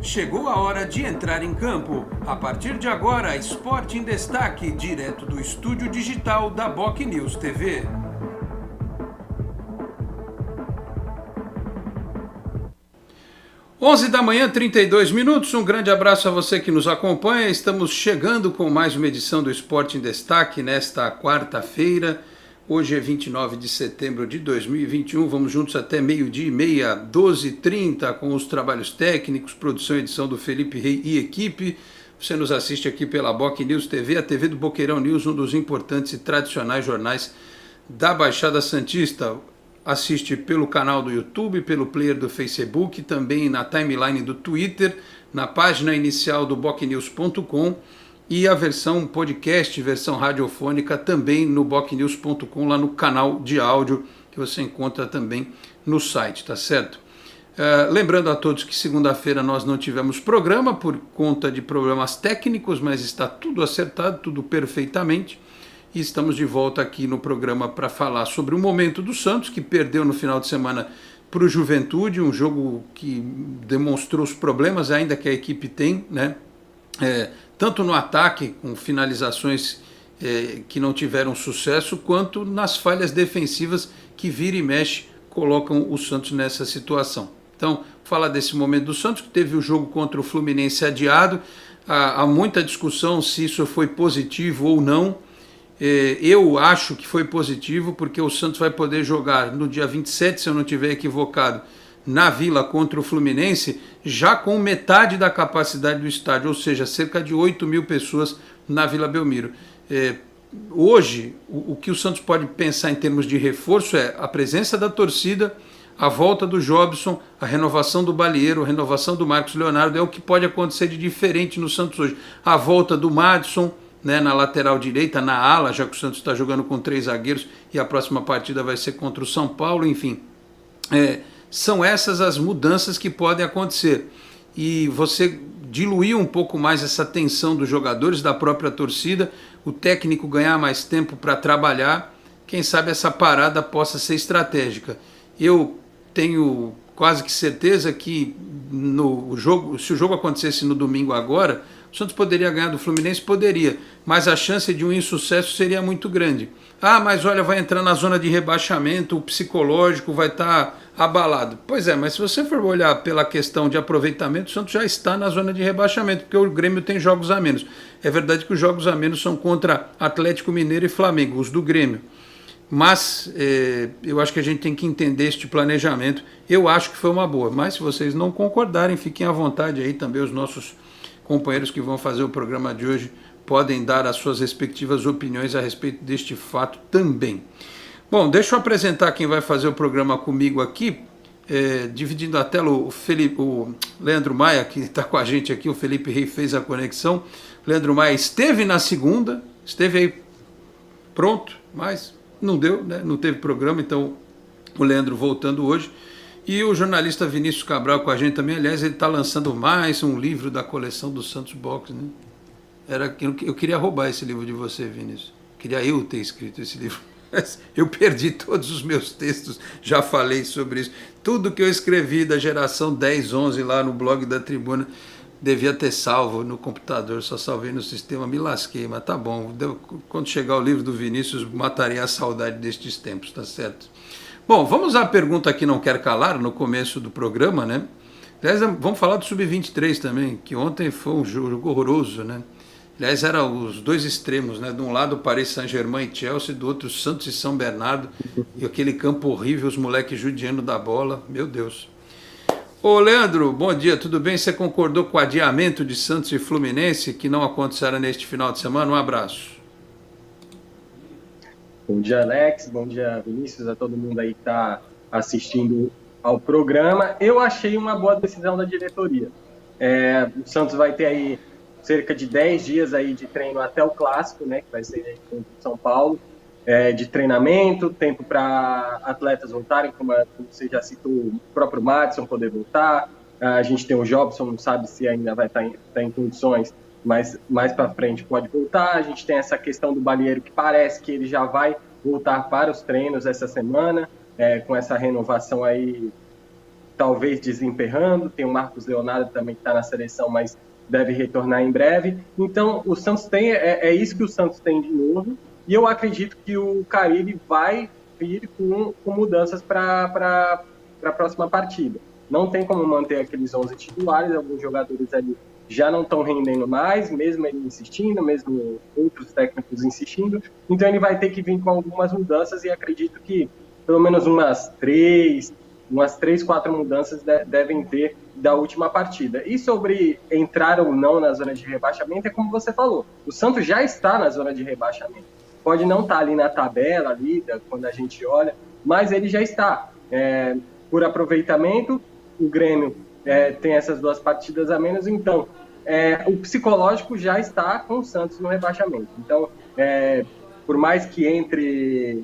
Chegou a hora de entrar em campo. A partir de agora, Esporte em Destaque, direto do estúdio digital da BocNews TV. Onze da manhã, 32 minutos. Um grande abraço a você que nos acompanha. Estamos chegando com mais uma edição do Esporte em Destaque nesta quarta-feira. Hoje é 29 de setembro de 2021, vamos juntos até meio-dia e meia, 12h30, com os trabalhos técnicos, produção e edição do Felipe Rei e equipe. Você nos assiste aqui pela BocNews TV, a TV do Boqueirão News, um dos importantes e tradicionais jornais da Baixada Santista. Assiste pelo canal do YouTube, pelo player do Facebook, também na timeline do Twitter, na página inicial do bocnews.com. E a versão podcast, versão radiofônica, também no bocnews.com, lá no canal de áudio, que você encontra também no site, tá certo? Lembrando a todos que segunda-feira nós não tivemos programa por conta de problemas técnicos, mas está tudo acertado, tudo perfeitamente. E estamos de volta aqui no programa para falar sobre o momento do Santos, que perdeu no final de semana para o Juventude, um jogo que demonstrou os problemas ainda que a equipe tem, né? Tanto no ataque, com finalizações que não tiveram sucesso, quanto nas falhas defensivas que vira e mexe colocam o Santos nessa situação. Então, falar desse momento do Santos, que teve o jogo contra o Fluminense adiado, há muita discussão se isso foi positivo ou não. Eu acho que foi positivo, porque o Santos vai poder jogar no dia 27, se eu não estiver equivocado, na Vila contra o Fluminense, já com metade da capacidade do estádio, ou seja, cerca de 8 mil pessoas na Vila Belmiro. Hoje, o que o Santos pode pensar em termos de reforço é a presença da torcida, a volta do Jobson, a renovação do Balieiro, a renovação do Marcos Leonardo, é o que pode acontecer de diferente no Santos hoje. A volta do Madison, né, na lateral direita, na ala, já que o Santos está jogando com 3 zagueiros e a próxima partida vai ser contra o São Paulo, enfim. São essas as mudanças que podem acontecer. E você diluir um pouco mais essa tensão dos jogadores, da própria torcida, o técnico ganhar mais tempo para trabalhar, quem sabe essa parada possa ser estratégica. Eu tenho quase que certeza que no jogo, se o jogo acontecesse no domingo agora, o Santos poderia ganhar do Fluminense? Poderia, mas a chance de um insucesso seria muito grande. Mas olha, vai entrar na zona de rebaixamento, o psicológico vai estar abalado. Pois é, mas se você for olhar pela questão de aproveitamento, o Santos já está na zona de rebaixamento, porque o Grêmio tem jogos a menos. É verdade que os jogos a menos são contra Atlético Mineiro e Flamengo, os do Grêmio. Mas eu acho que a gente tem que entender este planejamento. Eu acho que foi uma boa, mas se vocês não concordarem, fiquem à vontade aí também, os nossos companheiros que vão fazer o programa de hoje podem dar as suas respectivas opiniões a respeito deste fato também. Bom, deixa eu apresentar quem vai fazer o programa comigo aqui, dividindo a tela o Leandro Maia, que está com a gente aqui, o Felipe Rei fez a conexão. Leandro Maia esteve na segunda, esteve aí pronto, mas não deu, né? Não teve programa, então o Leandro voltando hoje. E o jornalista Vinícius Cabral com a gente também. Aliás, ele está lançando mais um livro da coleção do Santos Box, né? Eu queria roubar esse livro de você, Vinícius. Queria eu ter escrito esse livro. Eu perdi todos os meus textos, já falei sobre isso. Tudo que eu escrevi da geração 10, 11 lá no blog da Tribuna, devia ter salvo no computador, só salvei no sistema, me lasquei, mas tá bom. Quando chegar o livro do Vinícius, matarei a saudade destes tempos, tá certo? Bom, vamos à pergunta que não quer calar no começo do programa, né? Aliás, vamos falar do Sub-23 também, que ontem foi um jogo horroroso, né? Aliás, eram os dois extremos, né? De um lado o Paris Saint-Germain e Chelsea, do outro Santos e São Bernardo, e aquele campo horrível, os moleques judiando da bola, meu Deus. Ô Leandro, bom dia, tudo bem? Você concordou com o adiamento de Santos e Fluminense, que não acontecerá neste final de semana? Um abraço. Bom dia, Alex. Bom dia, Vinícius, a todo mundo aí que está assistindo ao programa. Eu achei uma boa decisão da diretoria. O Santos vai ter aí cerca de 10 dias aí de treino até o Clássico, né, que vai ser contra o São Paulo, de treinamento, tempo para atletas voltarem, como você já citou, o próprio Madison poder voltar. A gente tem o Jobson, não sabe se ainda vai estar em condições, mas mais para frente pode voltar. A gente tem essa questão do Balieiro, que parece que ele já vai voltar para os treinos essa semana, com essa renovação aí talvez desemperrando, tem o Marcos Leonardo também que está na seleção, mas deve retornar em breve. Então, o Santos é isso que o Santos tem de novo, e eu acredito que o Carille vai vir com mudanças para a próxima partida. Não tem como manter aqueles 11 titulares, alguns jogadores ali já não estão rendendo mais, mesmo ele insistindo, mesmo outros técnicos insistindo, então ele vai ter que vir com algumas mudanças, e acredito que pelo menos umas 3, 4 mudanças devem ter da última partida. E sobre entrar ou não na zona de rebaixamento, é como você falou, o Santos já está na zona de rebaixamento. Pode não estar ali na tabela, ali, quando a gente olha, mas ele já está. Por aproveitamento, o Grêmio tem essas 2 partidas a menos, então o psicológico já está com o Santos no rebaixamento. Então, por mais que entre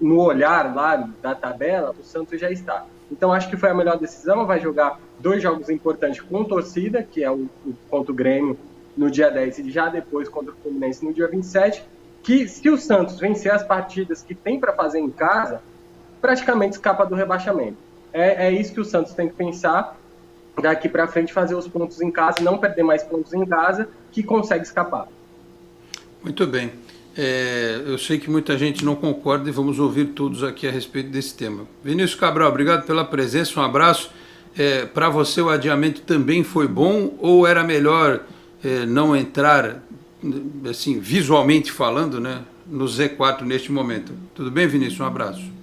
no olhar lá da tabela, o Santos já está. Então, acho que foi a melhor decisão. Vai jogar 2 jogos importantes com torcida, que é o contra o Grêmio no dia 10 e já depois contra o Fluminense no dia 27, que se o Santos vencer as partidas que tem para fazer em casa, praticamente escapa do rebaixamento. É isso que o Santos tem que pensar daqui para frente, fazer os pontos em casa, não perder mais pontos em casa, que consegue escapar. Muito bem. Eu sei que muita gente não concorda e vamos ouvir todos aqui a respeito desse tema. Vinícius Cabral, obrigado pela presença, um abraço. Para você o adiamento também foi bom ou era melhor não entrar, assim, visualmente falando, né, no Z4 neste momento? Tudo bem, Vinícius? Um abraço.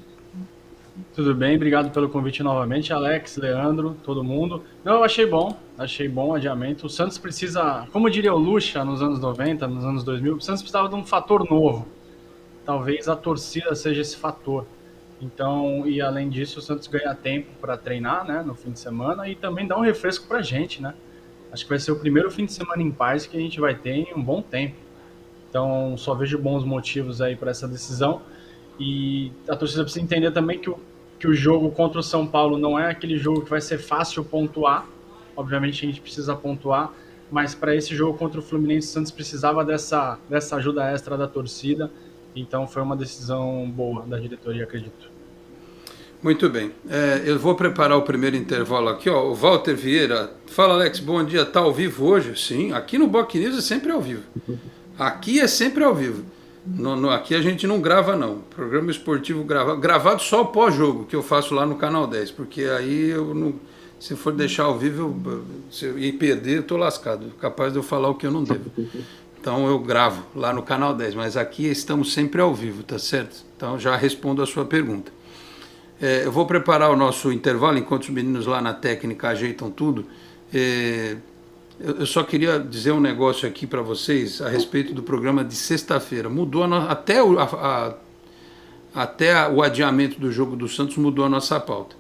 Tudo bem, obrigado pelo convite novamente, Alex, Leandro, todo mundo. Não, eu achei bom o adiamento. O Santos precisa, como diria o Lucha nos anos 90, nos anos 2000, o Santos precisava de um fator novo. Talvez a torcida seja esse fator. Então, e além disso, o Santos ganha tempo para treinar, né, no fim de semana, e também dá um refresco para a gente, né? Acho que vai ser o primeiro fim de semana em paz que a gente vai ter em um bom tempo. Então, só vejo bons motivos aí para essa decisão. E a torcida precisa entender também que o jogo contra o São Paulo não é aquele jogo que vai ser fácil pontuar. Obviamente a gente precisa pontuar, mas para esse jogo contra o Fluminense, o Santos precisava dessa ajuda extra da torcida. Então foi uma decisão boa da diretoria, acredito. Muito bem. Eu vou preparar o primeiro intervalo aqui. O Walter Vieira. Fala, Alex, bom dia. Está ao vivo hoje? Sim, aqui no Boc News é sempre ao vivo. Aqui é sempre ao vivo. Aqui a gente não grava, não. Programa esportivo gravado só o pós-jogo, que eu faço lá no Canal 10, porque aí eu não, se for deixar ao vivo e perder, eu estou lascado. Capaz de eu falar o que eu não devo. Então eu gravo lá no Canal 10, mas aqui estamos sempre ao vivo, tá certo? Então já respondo a sua pergunta. Eu vou preparar o nosso intervalo, enquanto os meninos lá na técnica ajeitam tudo. Eu só queria dizer um negócio aqui para vocês a respeito do programa de sexta-feira. Mudou até o adiamento do jogo do Santos mudou a nossa pauta.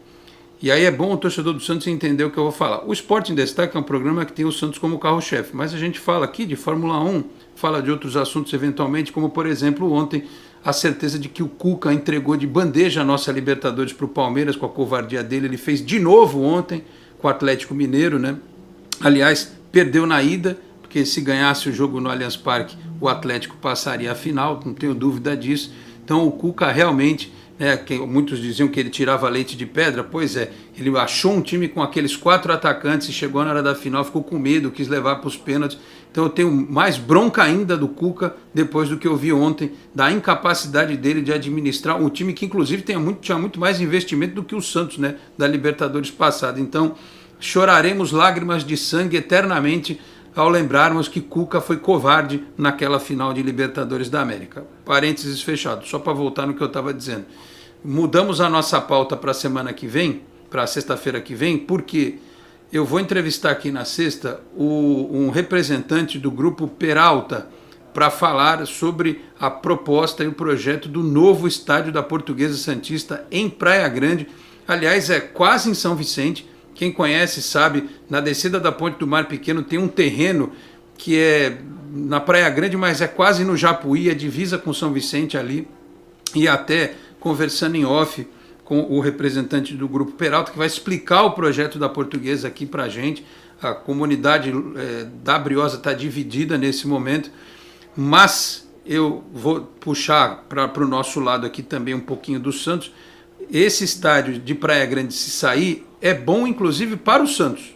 E aí é bom o torcedor do Santos entender o que eu vou falar. O Esporte em Destaque é um programa que tem o Santos como carro-chefe, mas a gente fala aqui de Fórmula 1, fala de outros assuntos eventualmente, como por exemplo ontem a certeza de que o Cuca entregou de bandeja a nossa Libertadores para o Palmeiras com a covardia dele. Ele fez de novo ontem com o Atlético Mineiro, né? Aliás, perdeu na ida, porque se ganhasse o jogo no Allianz Parque, o Atlético passaria a final, não tenho dúvida disso. Então o Cuca realmente, que muitos diziam que ele tirava leite de pedra, pois é, ele achou um time com aqueles 4 atacantes e chegou na hora da final, ficou com medo, quis levar para os pênaltis. Então eu tenho mais bronca ainda do Cuca, depois do que eu vi ontem, da incapacidade dele de administrar um time que inclusive tinha muito mais investimento do que o Santos, né, da Libertadores passada. Então choraremos lágrimas de sangue eternamente ao lembrarmos que Cuca foi covarde naquela final de Libertadores da América. Parênteses fechado, só para voltar no que eu estava dizendo. Mudamos a nossa pauta para a semana que vem, para sexta-feira que vem, porque eu vou entrevistar aqui na sexta um representante do grupo Peralta para falar sobre a proposta e o projeto do novo estádio da Portuguesa Santista em Praia Grande. Aliás, é quase em São Vicente. Quem conhece sabe, na descida da Ponte do Mar Pequeno tem um terreno que é na Praia Grande, mas é quase no Japuí, a divisa com São Vicente ali. E até conversando em off com o representante do Grupo Peralta, que vai explicar o projeto da Portuguesa aqui para a gente. A comunidade da Briosa está dividida nesse momento, mas eu vou puxar para o nosso lado aqui também um pouquinho do Santos. esse estádio de Praia Grande, se sair, é bom inclusive para o Santos.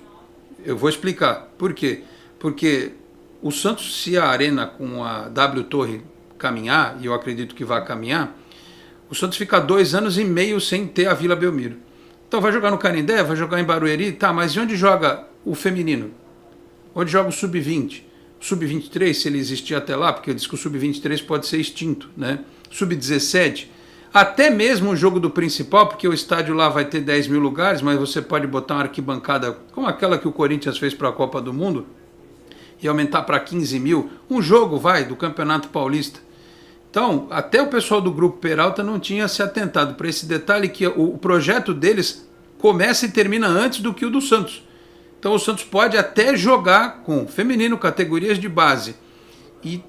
Eu vou explicar. Por quê? Porque o Santos, se a Arena com a W Torre caminhar, e eu acredito que vai caminhar, o Santos fica 2 anos e meio sem ter a Vila Belmiro. Então vai jogar no Canindé, vai jogar em Barueri, tá, mas e onde joga o feminino? Onde joga o Sub-20? O Sub-23, se ele existir até lá, porque eu disse que o Sub-23 pode ser extinto, né? Sub-17, até mesmo o jogo do principal, porque o estádio lá vai ter 10 mil lugares, mas você pode botar uma arquibancada como aquela que o Corinthians fez para a Copa do Mundo e aumentar para 15 mil. Um jogo, do Campeonato Paulista. Então, até o pessoal do Grupo Peralta não tinha se atentado para esse detalhe, que o projeto deles começa e termina antes do que o do Santos. Então o Santos pode até jogar com feminino, categorias de base. E,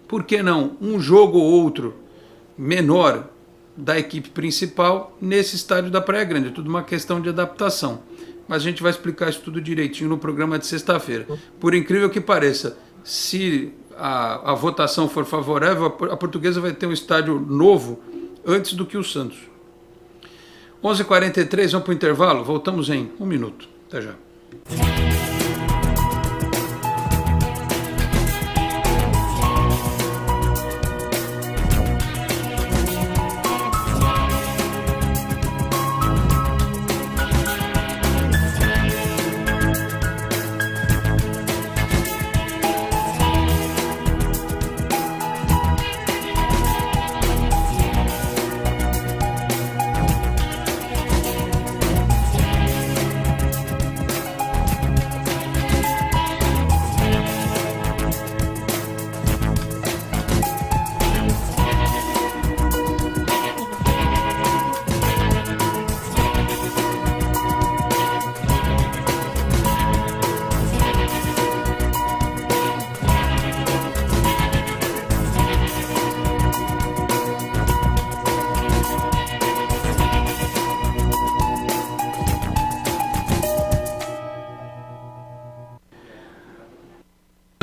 por que não, um jogo ou outro menor da equipe principal nesse estádio da Praia Grande. É tudo uma questão de adaptação. Mas a gente vai explicar isso tudo direitinho no programa de sexta-feira. Por incrível que pareça, se a votação for favorável, a Portuguesa vai ter um estádio novo antes do que o Santos. 11h43, vamos para o intervalo? Voltamos em 1 minuto. Até já.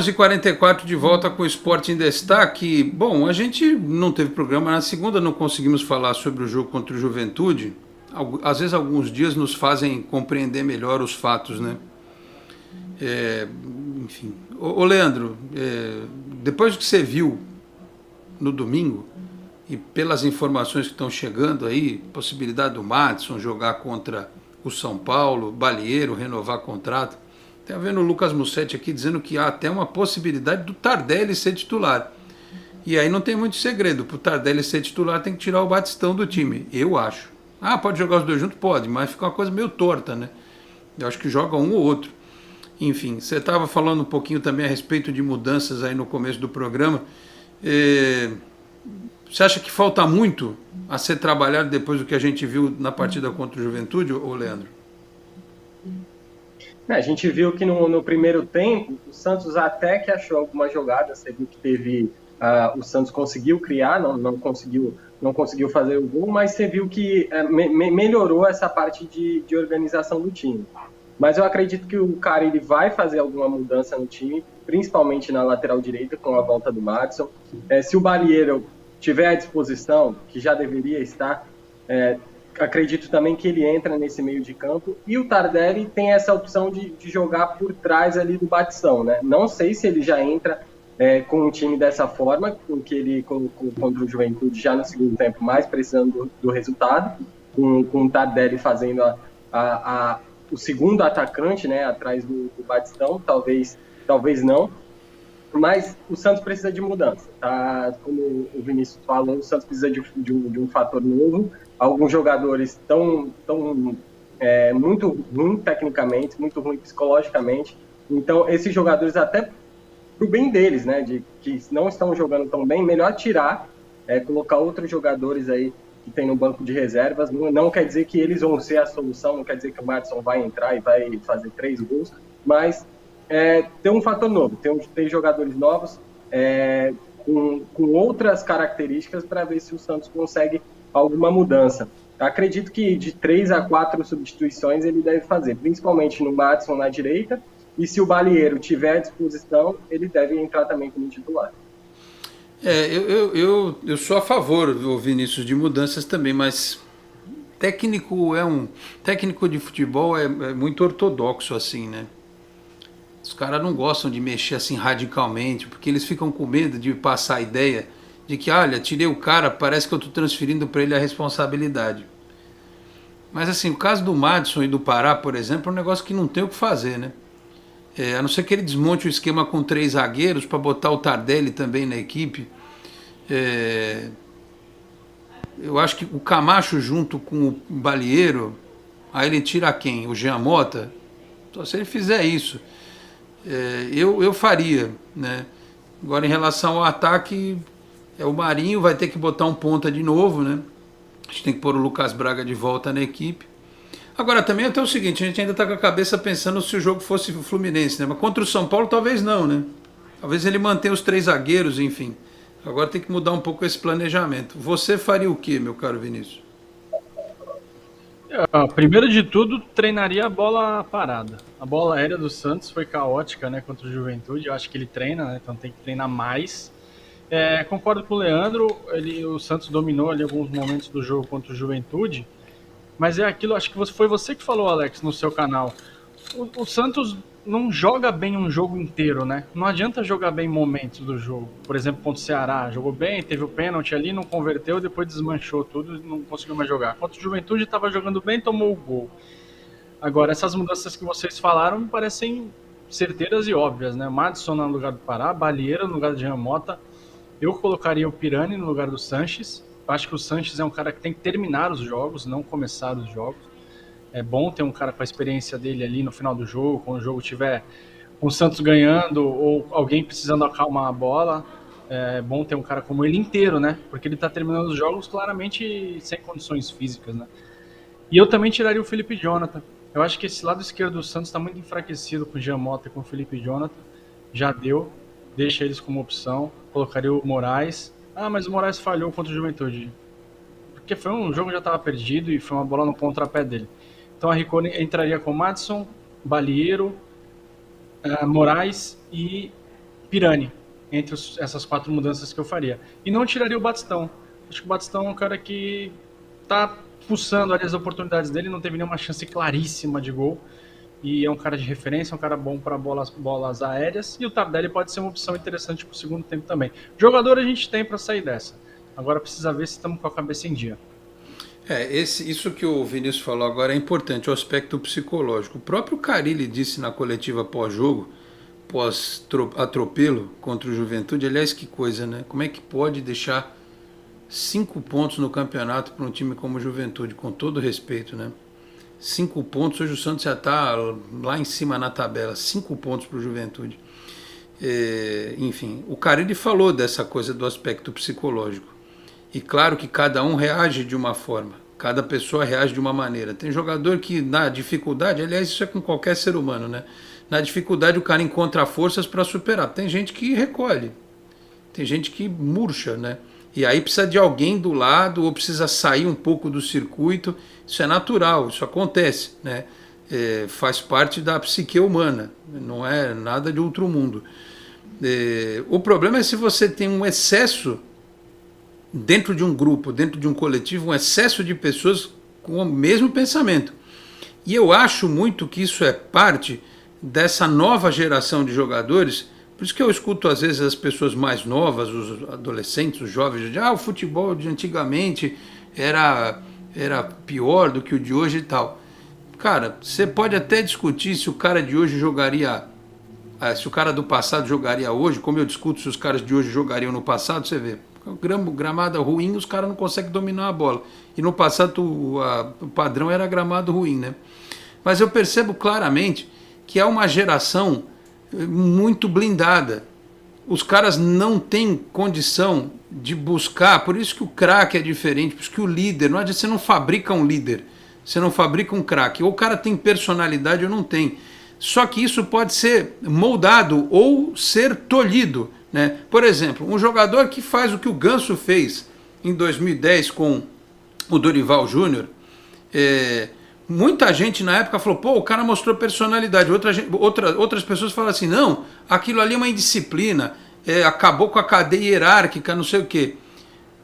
E 44 de volta com o Esporte em Destaque. Bom, a gente não teve programa na segunda, não conseguimos falar sobre o jogo contra o Juventude. Às vezes alguns dias nos fazem compreender melhor os fatos, né? Enfim. Ô Leandro, depois que você viu no domingo, e pelas informações que estão chegando aí, possibilidade do Madison jogar contra o São Paulo, Balieiro renovar contrato. Está vendo o Lucas Mussetti aqui dizendo que há até uma possibilidade do Tardelli ser titular. E aí não tem muito segredo. Para o Tardelli ser titular tem que tirar o Batistão do time, eu acho. Pode jogar os dois juntos? Pode, mas fica uma coisa meio torta, né? Eu acho que joga um ou outro. Enfim, você estava falando um pouquinho também a respeito de mudanças aí no começo do programa. Você acha que falta muito a ser trabalhado depois do que a gente viu na partida contra o Juventude, ô Leandro? A gente viu que no primeiro tempo, o Santos até que achou algumas jogadas, você viu que teve, o Santos conseguiu criar, não conseguiu fazer o gol, mas você viu que melhorou essa parte de organização do time. Mas eu acredito que o cara ele vai fazer alguma mudança no time, principalmente na lateral direita, com a volta do Madison. Se o Balieiro tiver à disposição, que já deveria estar, acredito também que ele entra nesse meio de campo, e o Tardelli tem essa opção de jogar por trás ali do Batistão, né? Não sei se ele já entra com o time dessa forma, com que ele colocou contra o Juventude já no segundo tempo, mais precisando do resultado, com o Tardelli fazendo o segundo atacante, né, atrás do Batistão, talvez não, mas o Santos precisa de mudança, tá? Como o Vinícius falou, o Santos precisa de um fator novo. Alguns jogadores estão muito ruins tecnicamente, muito ruins psicologicamente. Então, esses jogadores, até pro bem deles, né, que não estão jogando tão bem, melhor tirar, colocar outros jogadores aí que tem no banco de reservas. Não quer dizer que eles vão ser a solução, não quer dizer que o Madison vai entrar e vai fazer 3 gols, mas ter um fator novo, ter jogadores novos com outras características para ver se o Santos consegue alguma mudança. Acredito que de 3 a 4 substituições ele deve fazer, principalmente no Madison na direita, e se o Balieiro tiver à disposição, ele deve entrar também como titular. Eu sou a favor, Vinícius, de mudanças também, mas técnico de futebol é muito ortodoxo assim, né? Os caras não gostam de mexer assim radicalmente, porque eles ficam com medo de passar a ideia de que, olha, tirei o cara, parece que eu estou transferindo para ele a responsabilidade. Mas assim, o caso do Madison e do Pará, por exemplo, é um negócio que não tem o que fazer, né? A não ser que ele desmonte o esquema com 3 zagueiros para botar o Tardelli também na equipe. Eu acho que o Camacho junto com o Balieiro, aí ele tira quem? O Jean Mota? Então, se ele fizer isso, eu faria, né? Agora, em relação ao ataque, o Marinho vai ter que botar um ponta de novo, né? A gente tem que pôr o Lucas Braga de volta na equipe. Agora, também até o seguinte, a gente ainda está com a cabeça pensando se o jogo fosse o Fluminense, né? Mas contra o São Paulo, talvez não, né? Talvez ele mantenha os 3 zagueiros, enfim. Agora tem que mudar um pouco esse planejamento. Você faria o quê, meu caro Vinícius? Primeiro de tudo, treinaria a bola parada. A bola aérea do Santos foi caótica, né, contra o Juventude. Eu acho que ele treina, né, então tem que treinar mais. Concordo com o Leandro, o Santos dominou ali alguns momentos do jogo contra o Juventude, mas é aquilo, acho que foi você que falou, Alex, no seu canal. O Santos não joga bem um jogo inteiro, né? Não adianta jogar bem momentos do jogo. Por exemplo, contra o Ceará, jogou bem, teve o pênalti ali, não converteu, depois desmanchou tudo e não conseguiu mais jogar. Contra o Juventude estava jogando bem, tomou o gol. Agora, essas mudanças que vocês falaram me parecem certeiras e óbvias, né? Madison no lugar do Pará, Balieiro no lugar do Jean Mota. Eu colocaria o Pirani no lugar do Sanches. Eu acho que o Sanches é um cara que tem que terminar os jogos, não começar os jogos. É bom ter um cara com a experiência dele ali no final do jogo, quando o jogo tiver com o Santos ganhando ou alguém precisando acalmar a bola. É bom ter um cara como ele inteiro, né? Porque ele tá terminando os jogos claramente sem condições físicas, né? E eu também tiraria o Felipe Jonathan. Eu acho que esse lado esquerdo do Santos está muito enfraquecido com o Jean Mota e com o Felipe Jonathan. Já deu, deixa eles como opção. Colocaria o Moraes. Mas o Moraes falhou contra o Juventude. Porque foi um jogo que já estava perdido e foi uma bola no contrapé dele. Então a Riccone entraria com Madison, Balieiro, Moraes e Pirani, entre essas 4 mudanças que eu faria. E não tiraria o Batistão. Acho que o Batistão é um cara que está pulsando ali as oportunidades dele, não teve nenhuma chance claríssima de gol. E é um cara de referência, um cara bom para bolas aéreas. E o Tardelli pode ser uma opção interessante para o segundo tempo também. Jogador a gente tem para sair dessa. Agora precisa ver se estamos com a cabeça em dia. Isso que o Vinícius falou agora é importante, o aspecto psicológico. O próprio Carille disse na coletiva pós-jogo, pós-atropelo contra o Juventude, aliás, que coisa, né? Como é que pode deixar 5 pontos no campeonato para um time como o Juventude, com todo respeito, né? 5 pontos, hoje o Santos já está lá em cima na tabela, 5 pontos para o Juventude. Enfim, o Carille falou dessa coisa do aspecto psicológico. E claro que cada um reage de uma forma, cada pessoa reage de uma maneira. Tem jogador que na dificuldade, aliás, isso é com qualquer ser humano, né? Na dificuldade o cara encontra forças para superar. Tem gente que recolhe, tem gente que murcha, né? E aí precisa de alguém do lado ou precisa sair um pouco do circuito. Isso é natural, isso acontece, né? Faz parte da psique humana, não é nada de outro mundo. O problema é se você tem um excesso dentro de um grupo, dentro de um coletivo, um excesso de pessoas com o mesmo pensamento. E eu acho muito que isso é parte dessa nova geração de jogadores. Por isso que eu escuto às vezes as pessoas mais novas, os adolescentes, os jovens, dizem, o futebol de antigamente era pior do que o de hoje e tal. Cara, você pode até discutir se o cara de hoje jogaria, se o cara do passado jogaria hoje, como eu discuto se os caras de hoje jogariam no passado, você vê. Gramado ruim, os caras não conseguem dominar a bola. E no passado o padrão era gramado ruim, né? Mas eu percebo claramente que é uma geração muito blindada. Os caras não têm condição de buscar, por isso que o craque é diferente, por isso que o líder, não adianta, você não fabrica um líder, você não fabrica um craque. Ou o cara tem personalidade ou não tem. Só que isso pode ser moldado ou ser tolhido, né? Por exemplo, um jogador que faz o que o Ganso fez em 2010 com o Dorival Júnior, muita gente na época falou, o cara mostrou personalidade. Outras pessoas falam assim, não, aquilo ali é uma indisciplina, acabou com a cadeia hierárquica, não sei o quê.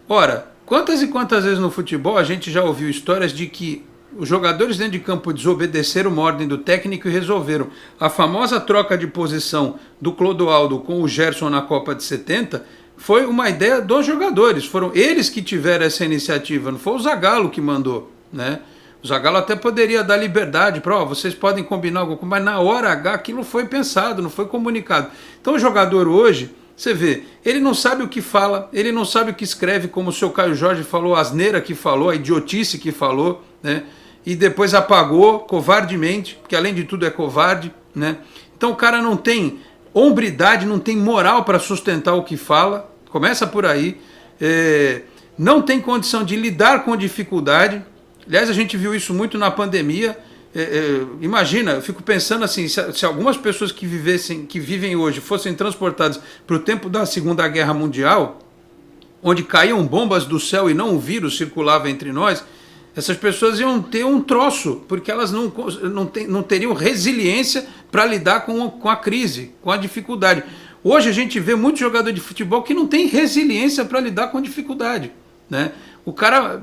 Ora, Quantas e quantas vezes no futebol a gente já ouviu histórias de que os jogadores dentro de campo desobedeceram uma ordem do técnico e resolveram. A famosa troca de posição do Clodoaldo com o Gerson na Copa de 70 foi uma ideia dos jogadores. Foram eles que tiveram essa iniciativa, não foi o Zagallo que mandou, né? O Zagallo até poderia dar liberdade para, vocês podem combinar alguma coisa, mas na hora H aquilo foi pensado, não foi comunicado. Então o jogador hoje, você vê, ele não sabe o que fala, ele não sabe o que escreve, como o seu Caio Jorge falou, a asneira que falou, a idiotice que falou, né? E depois apagou covardemente, porque além de tudo é covarde, né? Então o cara não tem hombridade, não tem moral para sustentar o que fala, começa por aí, não tem condição de lidar com dificuldade. Aliás, a gente viu isso muito na pandemia. Imagina, eu fico pensando assim, se algumas pessoas que vivem hoje fossem transportadas para o tempo da Segunda Guerra Mundial, onde caíam bombas do céu e não o vírus circulava entre nós, essas pessoas iam ter um troço, porque elas não teriam resiliência para lidar com a crise, com a dificuldade. Hoje a gente vê muitos jogadores de futebol que não têm resiliência para lidar com a dificuldade, né? O cara,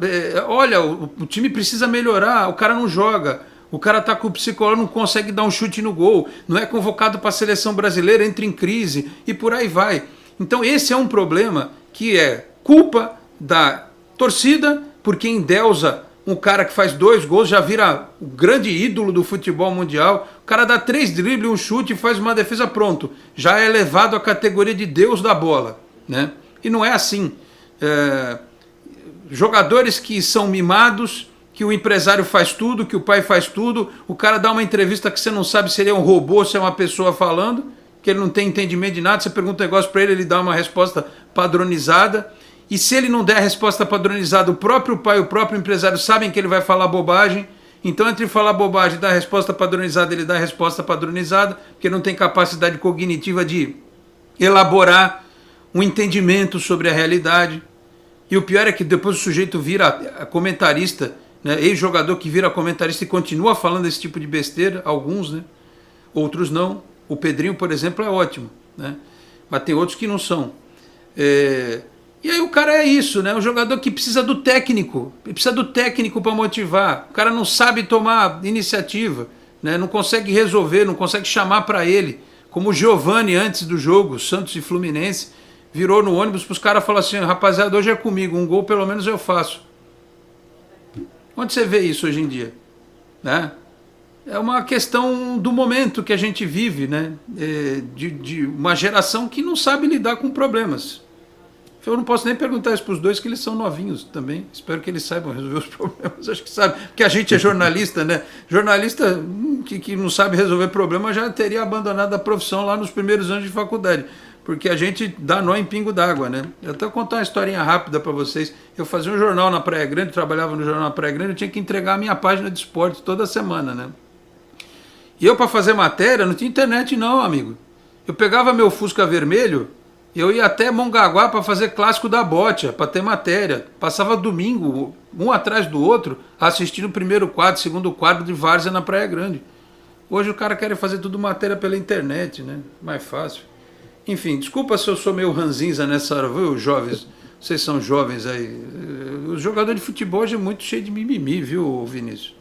olha, o time precisa melhorar, o cara não joga, o cara está com o psicológico, não consegue dar um chute no gol, não é convocado para a seleção brasileira, entra em crise e por aí vai. Então esse é um problema que é culpa da torcida, porque endeusa um cara que faz 2 gols, já vira o grande ídolo do futebol mundial, o cara dá 3 dribles, um chute e faz uma defesa, pronto, já é elevado à categoria de Deus da bola, né? E não é assim. Jogadores que são mimados, que o empresário faz tudo, que o pai faz tudo, o cara dá uma entrevista que você não sabe se ele é um robô ou se é uma pessoa falando, que ele não tem entendimento de nada, você pergunta um negócio para ele, ele dá uma resposta padronizada, e se ele não der a resposta padronizada, o próprio pai, o próprio empresário sabem que ele vai falar bobagem, então entre falar bobagem e dar a resposta padronizada, ele dá a resposta padronizada, porque não tem capacidade cognitiva de elaborar um entendimento sobre a realidade. E o pior é que depois o sujeito vira comentarista, né? Ex-jogador que vira comentarista e continua falando esse tipo de besteira, alguns, né? Outros não. O Pedrinho, por exemplo, é ótimo, né? Mas tem outros que não são. E aí o cara é isso, né? Um jogador que precisa do técnico, para motivar. O cara não sabe tomar iniciativa, né? Não consegue resolver, não consegue chamar para ele. Como o Giovani antes do jogo, Santos e Fluminense, virou no ônibus para os caras e falou assim, rapaziada, hoje é comigo, um gol pelo menos eu faço. Onde você vê isso hoje em dia? Né? É uma questão do momento que a gente vive, né? De uma geração que não sabe lidar com problemas. Eu não posso nem perguntar isso para os dois, que eles são novinhos também. Espero que eles saibam resolver os problemas. Acho que sabem, porque a gente é jornalista, né? Jornalista que não sabe resolver problema já teria abandonado a profissão lá nos primeiros anos de faculdade. Porque a gente dá nó em pingo d'água, né? Eu até vou contar uma historinha rápida para vocês. Eu fazia um jornal na Praia Grande, trabalhava no jornal na Praia Grande, eu tinha que entregar a minha página de esporte toda semana, né? E eu, para fazer matéria, não tinha internet não, amigo. Eu pegava meu Fusca vermelho, eu ia até Mongaguá para fazer clássico da Botia, para ter matéria. Passava domingo, um atrás do outro, assistindo o primeiro quadro, segundo quadro de Várzea na Praia Grande. Hoje o cara quer fazer tudo matéria pela internet, né? Mais fácil. Enfim, desculpa se eu sou meio ranzinza nessa hora, viu, jovens? Vocês são jovens aí. O jogador de futebol hoje é muito cheio de mimimi, viu, Vinícius?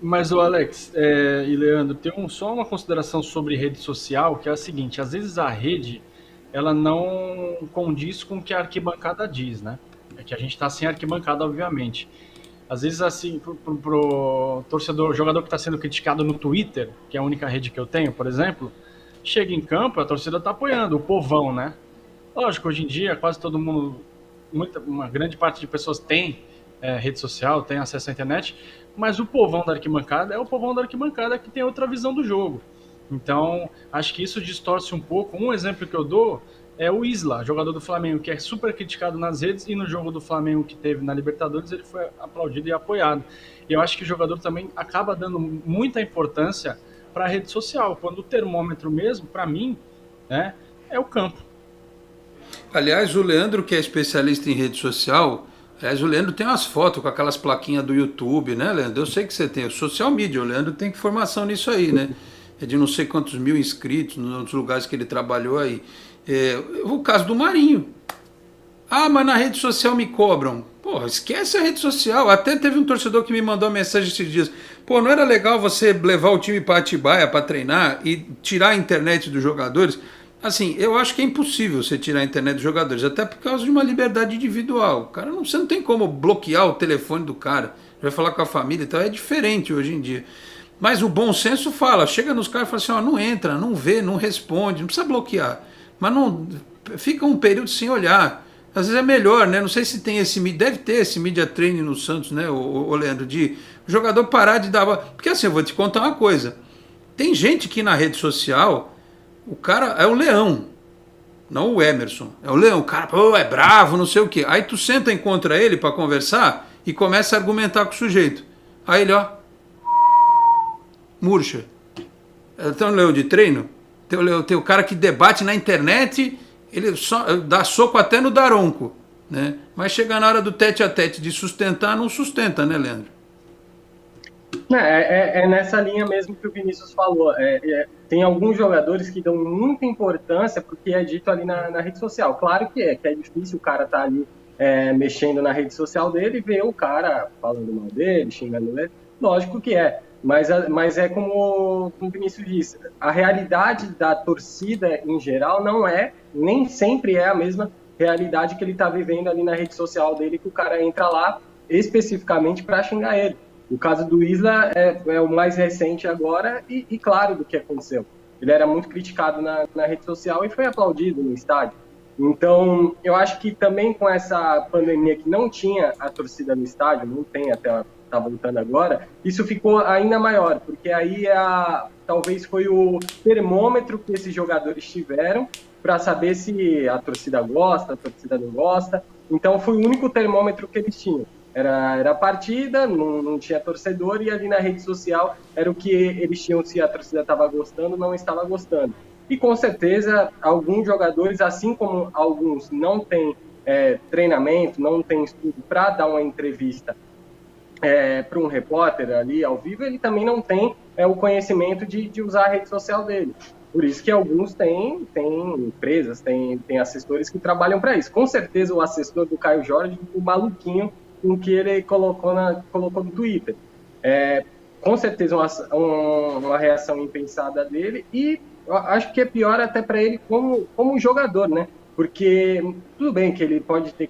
Mas, o Alex e Leandro, tem só uma consideração sobre rede social, que é a seguinte, às vezes a rede, ela não condiz com o que a arquibancada diz, né? É que a gente está sem arquibancada, obviamente. Às vezes, assim, pro torcedor, jogador que está sendo criticado no Twitter, que é a única rede que eu tenho, por exemplo, chega em campo, a torcida está apoiando, o povão, né? Lógico, hoje em dia, quase todo mundo, uma grande parte de pessoas tem rede social, tem acesso à internet, mas o povão da arquibancada é o povão da arquibancada que tem outra visão do jogo. Então, acho que isso distorce um pouco. Um exemplo que eu dou é o Isla, jogador do Flamengo, que é super criticado nas redes, e no jogo do Flamengo que teve na Libertadores, ele foi aplaudido e apoiado. E eu acho que o jogador também acaba dando muita importância para a rede social, quando o termômetro mesmo, para mim, né, é o campo. Aliás, o Leandro, que é especialista em rede social, o Leandro tem umas fotos com aquelas plaquinhas do YouTube, né, Leandro? Eu sei que você tem, o social media, o Leandro tem formação nisso aí, né? É de não sei quantos mil inscritos nos outros lugares que ele trabalhou aí. O caso do Marinho. Ah, mas na rede social me cobram. Porra, esquece a rede social. Até teve um torcedor que me mandou uma mensagem esses dias. Pô, não era legal você levar o time para Atibaia para treinar e tirar a internet dos jogadores? Assim, eu acho que é impossível você tirar a internet dos jogadores, até por causa de uma liberdade individual. O cara você não tem como bloquear o telefone do cara. Vai falar com a família e tal, é diferente hoje em dia. Mas o bom senso fala, chega nos caras e fala assim, ó, não entra, não vê, não responde, não precisa bloquear. Mas não fica um período sem olhar. Às vezes é melhor, né? Não sei se tem deve ter esse media training no Santos, né, o Leandro, de o jogador parar de dar... Porque assim, eu vou te contar uma coisa. Tem gente que na rede social, o cara é o leão, não o Emerson. É o leão, o cara é bravo, não sei o quê. Aí tu senta e encontra ele para conversar e começa a argumentar com o sujeito. Aí ele, ó, murcha. Tem um leão de treino, tem o cara que debate na internet, ele só dá soco até no daronco, né? Mas chega na hora do tete a tete de sustentar, não sustenta, né, Leandro? É nessa linha mesmo que o Vinícius falou. Tem alguns jogadores que dão muita importância para o que é dito ali na rede social. Claro que é difícil o cara estar ali mexendo na rede social dele e ver o cara falando mal dele, xingando ele. Lógico que é. Mas é como o Vinícius disse, a realidade da torcida em geral nem sempre é a mesma realidade que ele está vivendo ali na rede social dele, que o cara entra lá especificamente para xingar ele. O caso do Isla é o mais recente agora e claro do que aconteceu. Ele era muito criticado na rede social e foi aplaudido no estádio. Então, eu acho que também com essa pandemia que não tinha a torcida no estádio, não tem até tá voltando agora, isso ficou ainda maior, porque aí talvez foi o termômetro que esses jogadores tiveram para saber se a torcida gosta, a torcida não gosta. Então, foi o único termômetro que eles tinham. Era a partida, não tinha torcedor, e ali na rede social era o que eles tinham, se a torcida estava gostando ou não estava gostando. E com certeza, alguns jogadores, assim como alguns não têm treinamento, não têm estudo para dar uma entrevista para um repórter ali ao vivo, ele também não tem o conhecimento de usar a rede social dele. Por isso que alguns têm empresas, têm assessores que trabalham para isso. Com certeza o assessor do Caio Jorge, o maluquinho com que ele colocou no Twitter. Com certeza uma reação impensada dele, e eu acho que é pior até para ele como jogador, né? Porque tudo bem que ele pode ter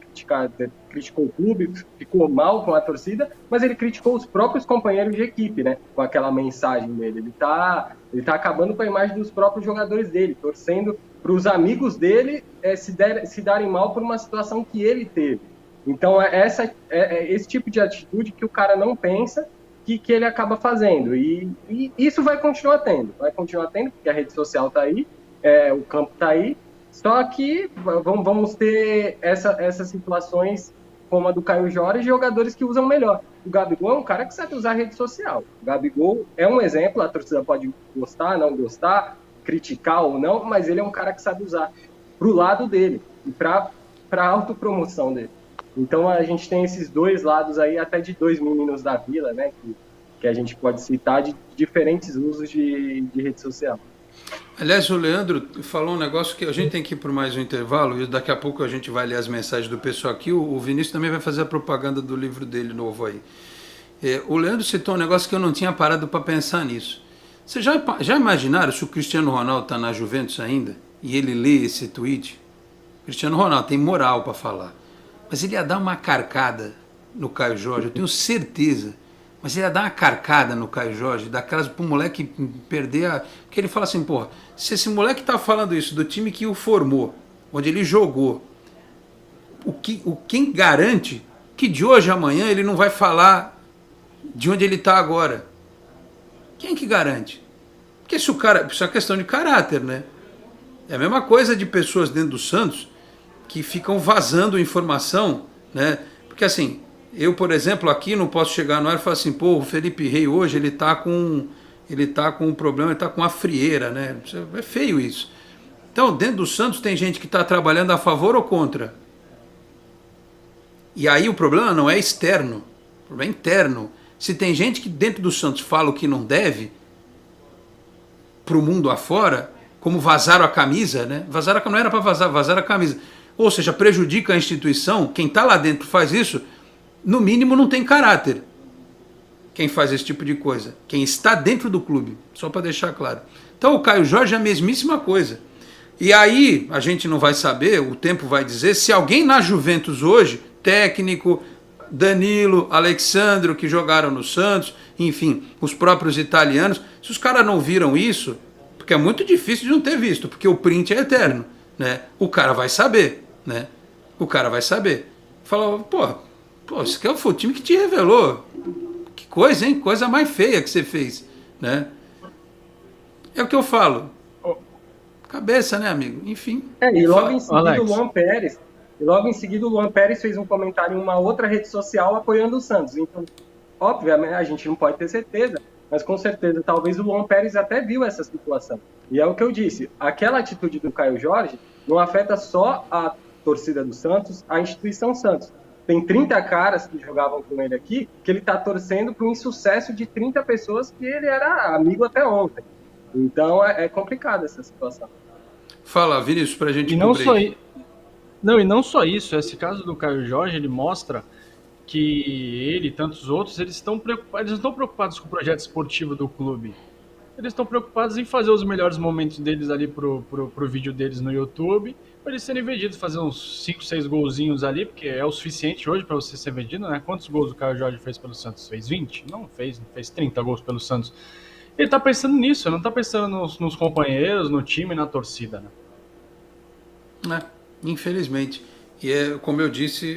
criticou o clube, ficou mal com a torcida, mas ele criticou os próprios companheiros de equipe, né? Com aquela mensagem dele. Ele tá acabando com a imagem dos próprios jogadores dele, torcendo para os amigos dele se darem mal por uma situação que ele teve. Então, esse tipo de atitude que o cara não pensa que ele acaba fazendo. E isso vai continuar tendo, porque a rede social está aí, o campo está aí, só que vamos ter essas situações como a do Caio Jorge, jogadores que usam melhor. O Gabigol é um cara que sabe usar a rede social. O Gabigol é um exemplo, a torcida pode gostar, não gostar, criticar ou não, mas ele é um cara que sabe usar para o lado dele e para a autopromoção dele. Então a gente tem esses dois lados aí, até de dois meninos da vila, né, que a gente pode citar de diferentes usos de rede social. Aliás, o Leandro falou um negócio que a gente tem que ir por mais um intervalo, e daqui a pouco a gente vai ler as mensagens do pessoal aqui. O Vinícius também vai fazer a propaganda do livro dele novo aí. O Leandro citou um negócio que eu não tinha parado para pensar nisso. Vocês já imaginaram se o Cristiano Ronaldo está na Juventus ainda e ele lê esse tweet? Cristiano Ronaldo tem moral para falar. Mas ele ia dar uma carcada no Caio Jorge, eu tenho certeza. Mas ele ia dar uma carcada no Caio Jorge, daquelas pro moleque perder a... Porque ele fala assim, porra, se esse moleque tá falando isso do time que o formou, onde ele jogou, quem garante que de hoje a amanhã ele não vai falar de onde ele tá agora? Quem que garante? Porque se o cara... Isso é uma questão de caráter, né? É a mesma coisa de pessoas dentro do Santos que ficam vazando informação, né? Porque assim, eu, por exemplo, aqui não posso chegar no ar e falar assim, pô, o Felipe Rey hoje ele tá com um problema, ele tá com uma frieira, né? É feio isso. Então, dentro do Santos tem gente que está trabalhando a favor ou contra. E aí o problema não é externo, o problema é interno. Se tem gente que dentro do Santos fala o que não deve, para o mundo afora, como vazaram a camisa, né? Não era para vazar, vazaram a camisa. ou seja, prejudica a instituição, quem está lá dentro faz isso, no mínimo não tem caráter. Quem faz esse tipo de coisa. Quem está dentro do clube, só para deixar claro. Então o Caio Jorge é a mesmíssima coisa. E aí a gente não vai saber, o tempo vai dizer, se alguém na Juventus hoje, técnico, Danilo, Alexandro, que jogaram no Santos, enfim, os próprios italianos, se os caras não viram isso, porque é muito difícil de não ter visto, porque o print é eterno, né? O cara vai saber, né? O cara vai saber. Fala, pô, esse aqui foi o time que te revelou. Que coisa, hein? Coisa mais feia que você fez, né? É o que eu falo. Cabeça, né, amigo? Enfim. E logo em seguida o Luan Pérez fez um comentário em uma outra rede social apoiando o Santos. Então, obviamente, a gente não pode ter certeza, mas com certeza, talvez o Luan Pérez até viu essa situação. E é o que eu disse, aquela atitude do Caio Jorge não afeta só a torcida do Santos, a instituição Santos. Tem 30 caras que jogavam com ele aqui, que ele está torcendo para um insucesso de 30 pessoas que ele era amigo até ontem. Então é complicada essa situação. Fala, Vinícius, pra gente cobrir. E não só isso, esse caso do Caio Jorge, ele mostra que ele e tantos outros, eles não estão preocupados com o projeto esportivo do clube. Eles estão preocupados em fazer os melhores momentos deles ali pro vídeo deles no YouTube, para eles serem vendidos, fazer uns 5, 6 golzinhos ali, porque é o suficiente hoje para você ser vendido, né? Quantos gols o Caio Jorge fez pelo Santos? Fez 20? Não fez 30 gols pelo Santos. Ele tá pensando nisso, não tá pensando nos companheiros, no time, na torcida, né? Infelizmente. E como eu disse,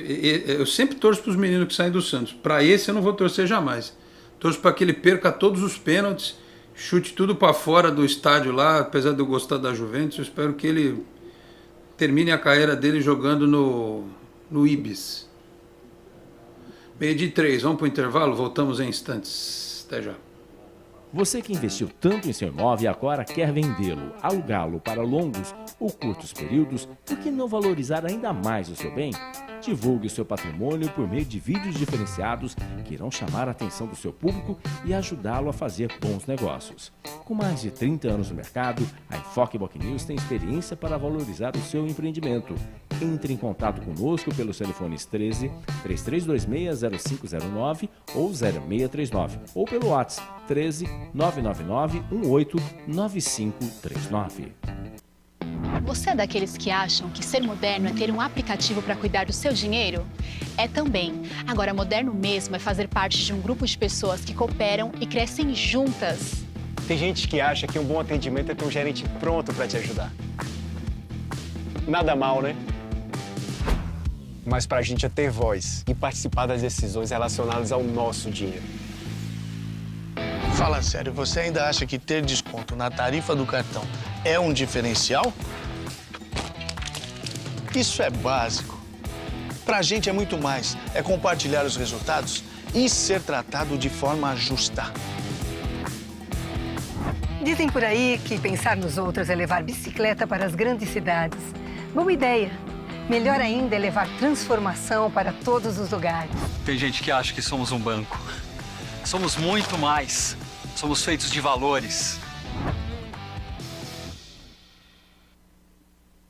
eu sempre torço para os meninos que saem do Santos. Para esse eu não vou torcer jamais. Torço para que ele perca todos os pênaltis, chute tudo para fora do estádio lá, apesar de eu gostar da Juventus. Eu espero que ele termine a carreira dele jogando no Ibis. 12:03, vamos para o intervalo? Voltamos em instantes. Até já. Você que investiu tanto em seu imóvel e agora quer vendê-lo, alugá-lo para longos ou curtos períodos, por que não valorizar ainda mais o seu bem? Divulgue o seu patrimônio por meio de vídeos diferenciados que irão chamar a atenção do seu público e ajudá-lo a fazer bons negócios. Com mais de 30 anos no mercado, a Enfoque Boc News tem experiência para valorizar o seu empreendimento. Entre em contato conosco pelos telefones 13 3326 0509 ou 0639 ou pelo WhatsApp 13 999 18 9539. Você é daqueles que acham que ser moderno é ter um aplicativo para cuidar do seu dinheiro? É também. Agora, moderno mesmo é fazer parte de um grupo de pessoas que cooperam e crescem juntas. Tem gente que acha que um bom atendimento é ter um gerente pronto para te ajudar. Nada mal, né? Mas pra gente é ter voz e participar das decisões relacionadas ao nosso dinheiro. Fala sério, você ainda acha que ter desconto na tarifa do cartão é um diferencial? Isso é básico. Pra gente é muito mais. É compartilhar os resultados e ser tratado de forma justa. Dizem por aí que pensar nos outros é levar bicicleta para as grandes cidades. Boa ideia. Melhor ainda é levar transformação para todos os lugares. Tem gente que acha que somos um banco. Somos muito mais. Somos feitos de valores.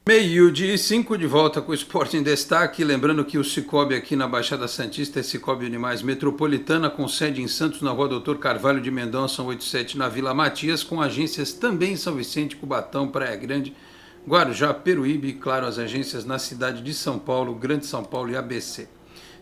12:05 de volta com o Esporte em Destaque. Lembrando que o Cicobi aqui na Baixada Santista é Cicobi Animais Metropolitana, com sede em Santos, na Rua Doutor Carvalho de Mendonça, 187, na Vila Matias, com agências também em São Vicente, Cubatão, Praia Grande, Guarujá, Peruíbe e, claro, as agências na cidade de São Paulo, Grande São Paulo e ABC.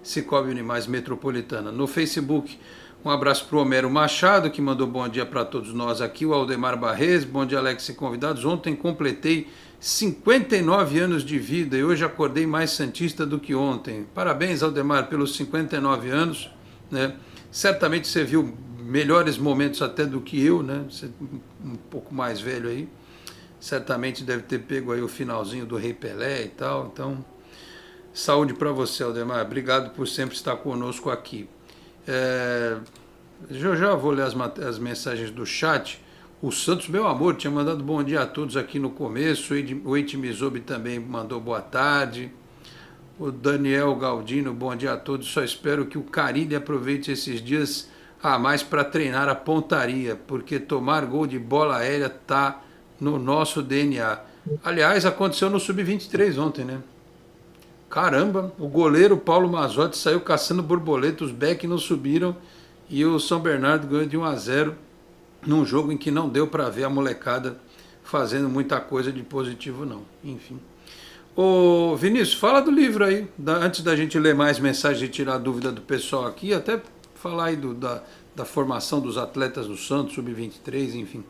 Cicobi Animais Metropolitana. No Facebook, um abraço para o Homero Machado, que mandou bom dia para todos nós aqui, o Aldemar Barres, bom dia Alex e convidados. Ontem completei 59 anos de vida e hoje acordei mais santista do que ontem. Parabéns, Aldemar, pelos 59 anos, né? Certamente você viu melhores momentos até do que eu, né? Você um pouco mais velho aí. Certamente deve ter pego aí o finalzinho do Rei Pelé e tal. Então, saúde para você, Aldemar. Obrigado por sempre estar conosco aqui. Já vou ler as mensagens do chat. O Santos, meu amor, tinha mandado bom dia a todos aqui no começo. O Eitimizobi também mandou boa tarde. O Daniel Galdino, bom dia a todos. Só espero que o Carille aproveite esses dias a mais para treinar a pontaria, porque tomar gol de bola aérea tá no nosso DNA. Aliás, aconteceu no Sub-23 ontem, né? Caramba, o goleiro Paulo Mazzotti saiu caçando borboleta, os Beck não subiram e o São Bernardo ganhou de 1-0 num jogo em que não deu para ver a molecada fazendo muita coisa de positivo não, enfim. Ô Vinícius, fala do livro aí, antes da gente ler mais mensagens e tirar a dúvida do pessoal aqui, até falar aí da formação dos atletas do Santos, Sub-23, enfim.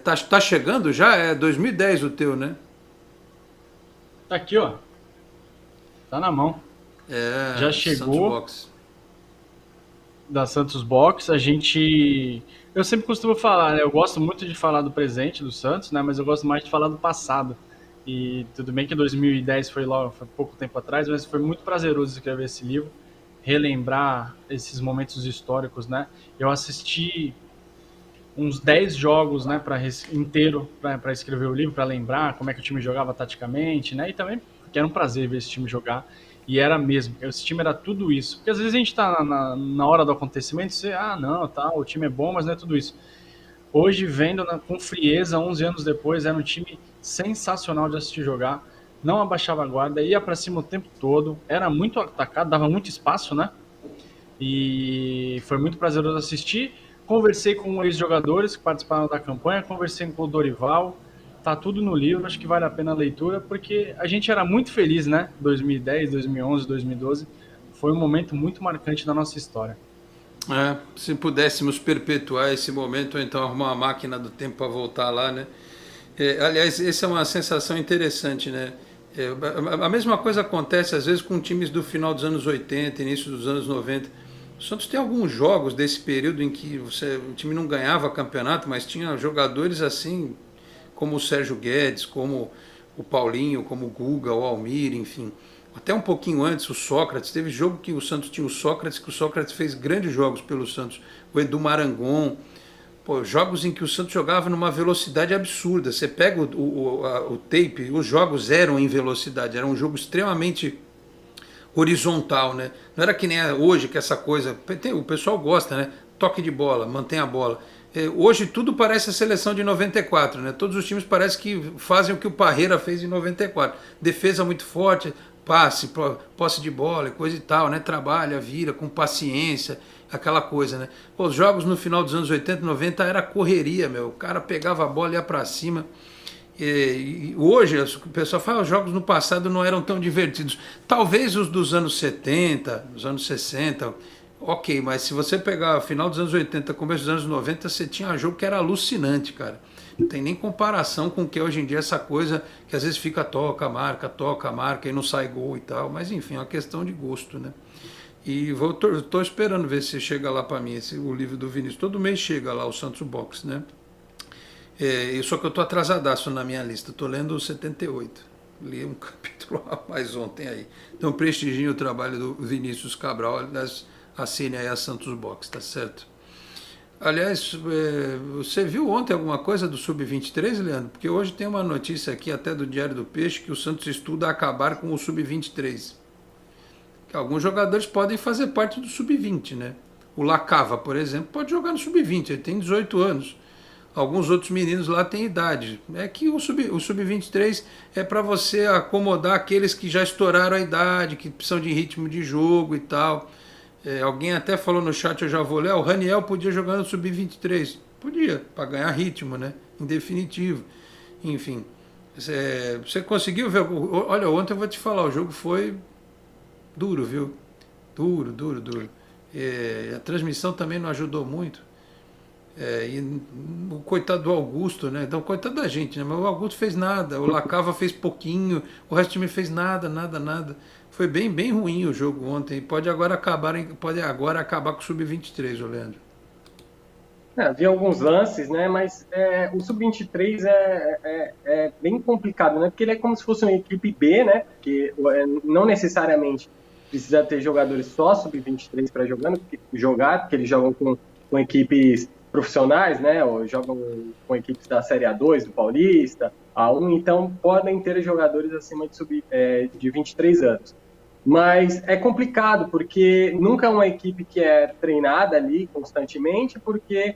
Tá chegando já? É 2010 o teu, né? Tá aqui, ó. Tá na mão. Já chegou. Box. Da Santos Box. Eu sempre costumo falar, né? Eu gosto muito de falar do presente do Santos, né? Mas eu gosto mais de falar do passado. E tudo bem que 2010 foi pouco tempo atrás, mas foi muito prazeroso escrever esse livro, relembrar esses momentos históricos, né? Eu assisti uns 10 jogos, né, inteiro para escrever o livro, para lembrar como é que o time jogava taticamente, né? E também porque era um prazer ver esse time jogar. E era mesmo, esse time era tudo isso. Porque às vezes a gente tá na hora do acontecimento e você, não, tá, o time é bom, mas não é tudo isso. Hoje, vendo com frieza, 11 anos depois, era um time sensacional de assistir jogar, não abaixava a guarda, ia para cima o tempo todo, era muito atacado, dava muito espaço, né? E foi muito prazeroso assistir. Conversei com ex-jogadores que participaram da campanha, conversei com o Dorival, tá tudo no livro, acho que vale a pena a leitura, porque a gente era muito feliz, né? 2010, 2011, 2012, foi um momento muito marcante da nossa história. Se pudéssemos perpetuar esse momento, ou então arrumar uma máquina do tempo para voltar lá, né? Aliás, essa é uma sensação interessante, né? A mesma coisa acontece às vezes com times do final dos anos 80, início dos anos 90. O Santos tem alguns jogos desse período em que o time não ganhava campeonato, mas tinha jogadores assim, como o Sérgio Guedes, como o Paulinho, como o Guga, o Almir, enfim. Até um pouquinho antes, o Sócrates. Teve jogo que o Santos tinha o Sócrates, que o Sócrates fez grandes jogos pelo Santos. O Edu Marangon. Jogos em que o Santos jogava numa velocidade absurda. Você pega o tape, os jogos eram em velocidade. Era um jogo extremamente horizontal, né? Não era que nem hoje, que essa coisa... O pessoal gosta, né? Toque de bola, mantém a bola. Hoje tudo parece a seleção de 94, né? Todos os times parecem que fazem o que o Parreira fez em 94. Defesa muito forte, passe, posse de bola e coisa e tal, né? Trabalha, vira com paciência, aquela coisa, né? Os jogos no final dos anos 80, 90 era correria, meu. O cara pegava a bola e ia pra cima. E hoje o pessoal fala, os jogos no passado não eram tão divertidos. Talvez os dos anos 70, dos anos 60, ok, mas se você pegar o final dos anos 80, começo dos anos 90, você tinha um jogo que era alucinante, cara. Não tem nem comparação com o que é hoje em dia essa coisa que às vezes fica toca, marca e não sai gol e tal. Mas enfim, é uma questão de gosto, né? E estou esperando ver se chega lá para mim o livro do Vinícius. Todo mês chega lá o Santos Box, né? Só que eu estou atrasadaço na minha lista. Estou lendo o 78. Li um capítulo a mais ontem aí. Então prestigiem o trabalho do Vinícius Cabral. Assine aí a Santos Box, tá certo? Aliás, você viu ontem alguma coisa do Sub-23, Leandro? Porque hoje tem uma notícia aqui até do Diário do Peixe que o Santos estuda acabar com o Sub-23. Que alguns jogadores podem fazer parte do Sub-20, né? O Lacava, por exemplo, pode jogar no Sub-20, ele tem 18 anos. Alguns outros meninos lá têm idade. É que o Sub-23 é para você acomodar aqueles que já estouraram a idade, que precisam de ritmo de jogo e tal. Alguém até falou no chat, eu já vou ler, o Raniel podia jogar no Sub-23. Podia, para ganhar ritmo, né? Em definitivo. Enfim, você conseguiu ver... Olha, ontem eu vou te falar, o jogo foi duro, viu? Duro. A transmissão também não ajudou muito. E o coitado do Augusto, né? Então, coitado da gente, né? Mas o Augusto fez nada, o Lacava fez pouquinho, o resto do time fez nada. Foi bem ruim o jogo ontem. Pode agora acabar com o Sub-23, Leandro. Havia alguns lances, né? Mas o Sub-23 é bem complicado, né? Porque ele é como se fosse uma equipe B, né? Que não necessariamente precisa ter jogadores só Sub-23 para jogar, porque eles jogam com equipes profissionais, né? Ou jogam com equipes da Série A2, do Paulista, A1, então podem ter jogadores acima de 23 anos. Mas é complicado, porque nunca é uma equipe que é treinada ali constantemente, porque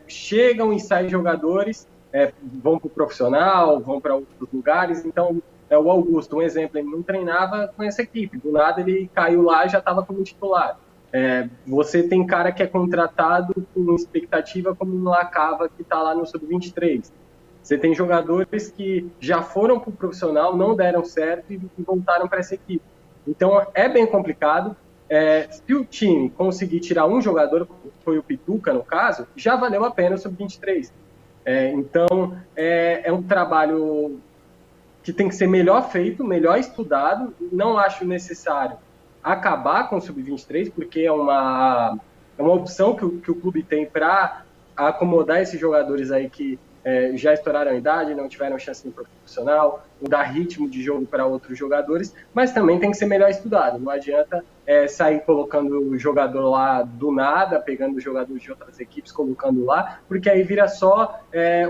chegam e saem jogadores, vão para o profissional, vão para outros lugares, então o Augusto, um exemplo, ele não treinava com essa equipe, do nada ele caiu lá e já estava como titular. Você tem cara que é contratado com expectativa como um Lacava que está lá no Sub-23. Você tem jogadores que já foram para o profissional, não deram certo e voltaram para essa equipe. Então é bem complicado. Se o time conseguir tirar um jogador, como foi o Pituca no caso, já valeu a pena o Sub-23. Então é um trabalho que tem que ser melhor feito, melhor estudado. Não acho necessário acabar com o Sub-23, porque é uma opção que o clube tem para acomodar esses jogadores aí que já estouraram a idade, não tiveram chance no profissional, dar ritmo de jogo para outros jogadores, mas também tem que ser melhor estudado. Não adianta sair colocando o jogador lá do nada, pegando jogadores de outras equipes, colocando lá, porque aí vira só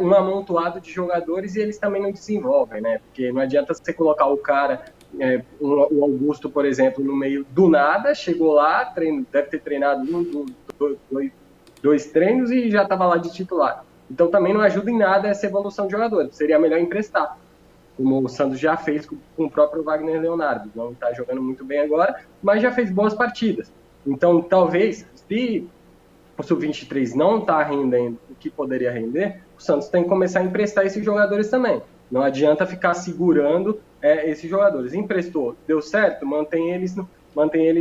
um amontoado de jogadores e eles também não desenvolvem, né? Porque não adianta você colocar o cara, o Augusto, por exemplo, no meio do nada, chegou lá, deve ter treinado dois treinos e já estava lá de titular. Então também não ajuda em nada essa evolução de jogadores. Seria melhor emprestar, como o Santos já fez com o próprio Wagner Leonardo. Não está jogando muito bem agora, mas já fez boas partidas. Então talvez, se o Sub-23 não está rendendo o que poderia render, o Santos tem que começar a emprestar esses jogadores também. Não adianta ficar segurando esses jogadores. Emprestou, deu certo, mantém eles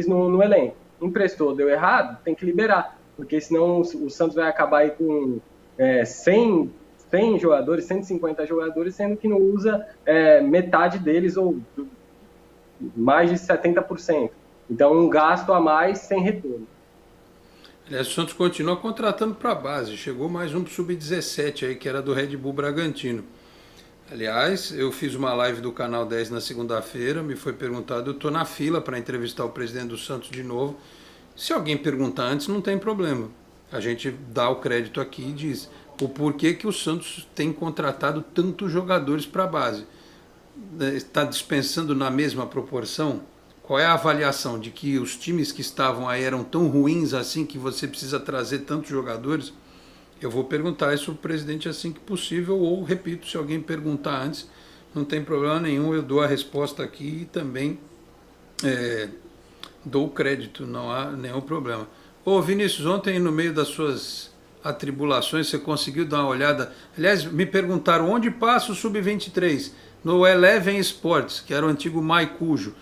no elenco. Emprestou, deu errado, tem que liberar, porque senão o Santos vai acabar aí com 100 jogadores, 150 jogadores, sendo que não usa metade deles ou mais de 70%. Então, um gasto a mais sem retorno. Aliás, o Santos continua contratando para a base. Chegou mais um para o Sub-17 aí, que era do Red Bull Bragantino. Aliás, eu fiz uma live do Canal 10 na segunda-feira, me foi perguntado, eu estou na fila para entrevistar o presidente do Santos de novo. Se alguém perguntar antes, não tem problema. A gente dá o crédito aqui e diz o porquê que o Santos tem contratado tantos jogadores para a base. Está dispensando na mesma proporção? Qual é a avaliação de que os times que estavam aí eram tão ruins assim que você precisa trazer tantos jogadores? Eu vou perguntar isso ao presidente assim que possível, ou, repito, se alguém perguntar antes, não tem problema nenhum, eu dou a resposta aqui e também dou o crédito, não há nenhum problema. Ô Vinícius, ontem no meio das suas atribulações você conseguiu dar uma olhada? Aliás, me perguntaram onde passa o Sub-23? No Eleven Sports, que era o antigo Maicujo.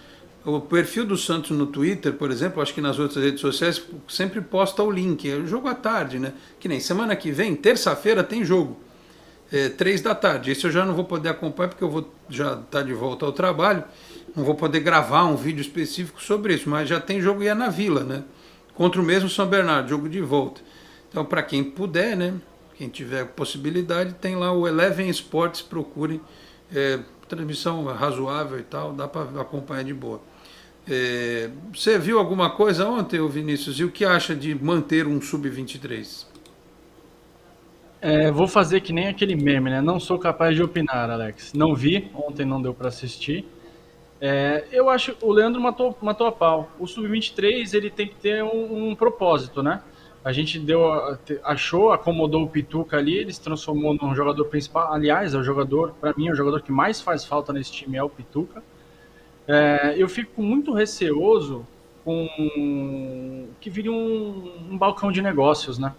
O perfil do Santos no Twitter, por exemplo, acho que nas outras redes sociais, sempre posta o link. É o jogo à tarde, né? Que nem semana que vem, terça-feira, tem jogo. 3 da tarde. Esse eu já não vou poder acompanhar porque eu vou já estar de volta ao trabalho. Não vou poder gravar um vídeo específico sobre isso, mas já tem jogo e é na Vila, né? Contra o mesmo São Bernardo, jogo de volta. Então, para quem puder, né? Quem tiver possibilidade, tem lá o Eleven Sports, procurem. Transmissão razoável e tal, dá para acompanhar de boa. Você viu alguma coisa ontem, Vinícius? E o que acha de manter um Sub-23? Vou fazer que nem aquele meme, né? Não sou capaz de opinar, Alex. Não vi, ontem não deu para assistir. Eu acho que o Leandro matou a pau. O Sub-23 ele tem que ter um propósito, né? A gente acomodou o Pituca ali, ele se transformou num jogador principal. Aliás, para mim, o jogador que mais faz falta nesse time é o Pituca. Eu fico muito receoso com que vire um balcão de negócios, né?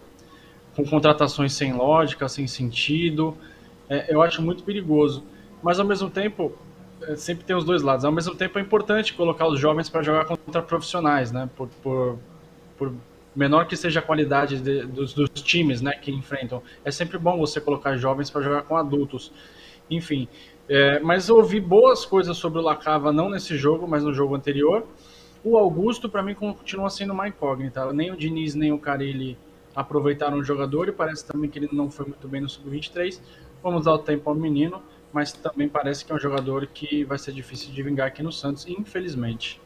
Com contratações sem lógica, sem sentido. Eu acho muito perigoso. Mas, ao mesmo tempo, sempre tem os dois lados. Ao mesmo tempo, é importante colocar os jovens para jogar contra profissionais, né? Por menor que seja a qualidade dos times, né, que enfrentam. É sempre bom você colocar jovens para jogar com adultos. Enfim, mas eu ouvi boas coisas sobre o Lacava, não nesse jogo, mas no jogo anterior. O Augusto, para mim, continua sendo uma incógnita. Nem o Diniz, nem o Carille aproveitaram o jogador e parece também que ele não foi muito bem no Sub-23. Vamos dar o tempo ao menino, mas também parece que é um jogador que vai ser difícil de vingar aqui no Santos, infelizmente.